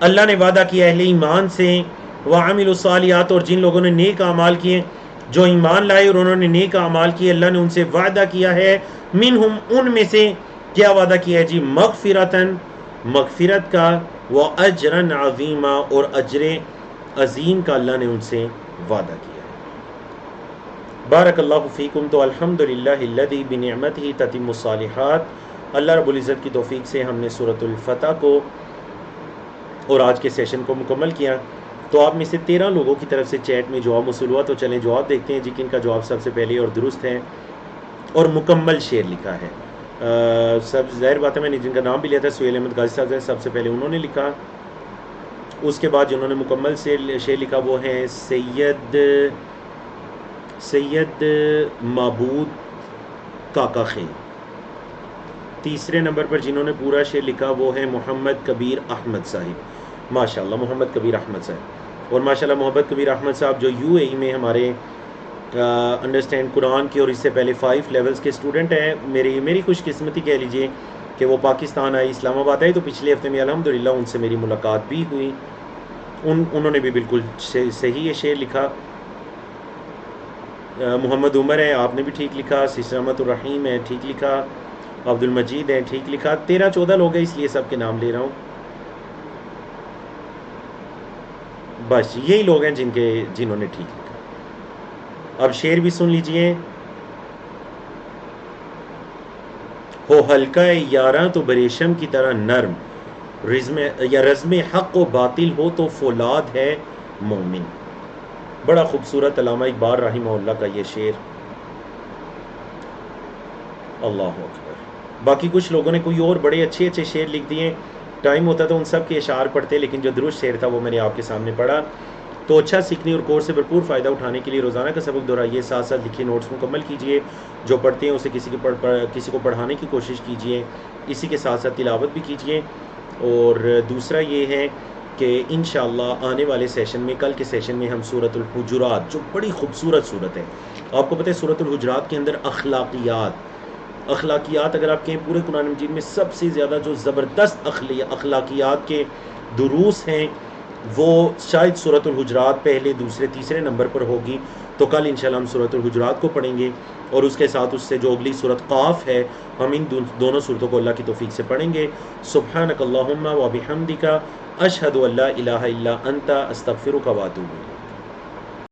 اللہ نے وعدہ کیا اہل ایمان سے، وعملوا الصالحات، اور جن لوگوں نے نیک اعمال کیے، جو ایمان لائے اور انہوں نے نیک اعمال کیے، اللہ نے ان سے وعدہ کیا ہے، منہم، ان میں سے، کیا وعدہ کیا ہے جی؟ مغفرتن، مغفرت کا، واجرا عظیما، اور اجر عظیم کا اللہ نے ان سے وعدہ کیا ہے۔ بارک اللہ فیکم۔ تو الحمدللہ الذی بنعمتہ تتم الصالحات، اللہ رب العزت کی توفیق سے ہم نے سورۃ الفتح کو اور آج کے سیشن کو مکمل کیا۔ تو آپ میں سے 13 لوگوں کی طرف سے چیٹ میں جواب موصول ہوا، تو چلیں جواب دیکھتے ہیں جی کن کا جواب سب سے پہلے اور درست ہے اور مکمل شعر لکھا ہے۔ سب ظاہر بات ہے میں نے جن کا نام بھی لیا تھا، سہیل احمد غازی صاحب، سب سے پہلے انہوں نے لکھا۔ اس کے بعد جنہوں نے مکمل شعر لکھا وہ ہیں سید معبود کاکا خیل۔ تیسرے نمبر پر جنہوں نے پورا شعر لکھا وہ ہیں محمد کبیر احمد صاحب، ماشاءاللہ محمد کبیر احمد صاحب، اور ماشاءاللہ محمد کبیر احمد صاحب جو یو اے ای میں ہمارے انڈرسٹینڈ قرآن کی اور اس سے پہلے 5 لیولز کے اسٹوڈنٹ ہیں۔ میری خوش قسمتی کہہ لیجئے کہ وہ پاکستان آئے، اسلام آباد آئے، تو پچھلے ہفتے میں الحمدللہ ان سے میری ملاقات بھی ہوئی، انہوں نے بھی بالکل صحیح یہ شعر لکھا۔ محمد عمر ہے، آپ نے بھی ٹھیک لکھا۔ سسٹر رحمت الرحیم ہے، ٹھیک لکھا۔ عبد المجید ہے، ٹھیک لکھا۔ 13-14 لوگ ہیں، اس لیے سب کے نام لے رہا ہوں۔ بس یہی لوگ ہیں جنہوں نے ٹھیک لکھا۔ اب شعر بھی سن لیجئے۔ ہو ہلکا یاراں تو بریشم کی طرح نرم، رزم حق و باطل ہو تو فولاد ہے مومن۔ بڑا خوبصورت علامہ اقبال رحمہ اللہ کا یہ شعر، اللہ اکبر۔ باقی کچھ لوگوں نے کوئی اور بڑے اچھے شعر لکھ دیے، ٹائم ہوتا تو ان سب کے اشعار پڑھتے، لیکن جو درست شعر تھا وہ میں نے آپ کے سامنے پڑھا۔ تو اچھا سیکھنے اور کورس سے بھرپور فائدہ اٹھانے کے لیے روزانہ کا سبق دہرائیے، ساتھ ساتھ لکھے نوٹس مکمل کیجیے، جو پڑھتے ہیں اسے کسی کو پڑھانے کی کوشش کیجیے، اسی کے ساتھ ساتھ تلاوت بھی کیجیے۔ اور دوسرا یہ ہے کہ انشاءاللہ آنے والے سیشن میں، کل کے سیشن میں ہم سورۃ الحجرات، جو بڑی خوبصورت سورت ہے، آپ کو پتہ ہے سورۃ الحجرات کے اندر اخلاقیات اگر آپ کہیں پورے قرآن مجید میں سب سے زیادہ جو زبردست اخلاقیات کے دروس ہیں وہ شاید سورۃ الحجرات پہلے، دوسرے، تیسرے نمبر پر ہوگی۔ تو کل انشاءاللہ ہم سورۃ الحجرات کو پڑھیں گے، اور اس کے ساتھ اس سے جو اگلی سورت قاف ہے، ہم ان دونوں سورتوں کو اللہ کی توفیق سے پڑھیں گے۔ سبحانک اللہم و بحمدک، اشہد ان لا الہ الا انت، استغفرک و اتوب الیک۔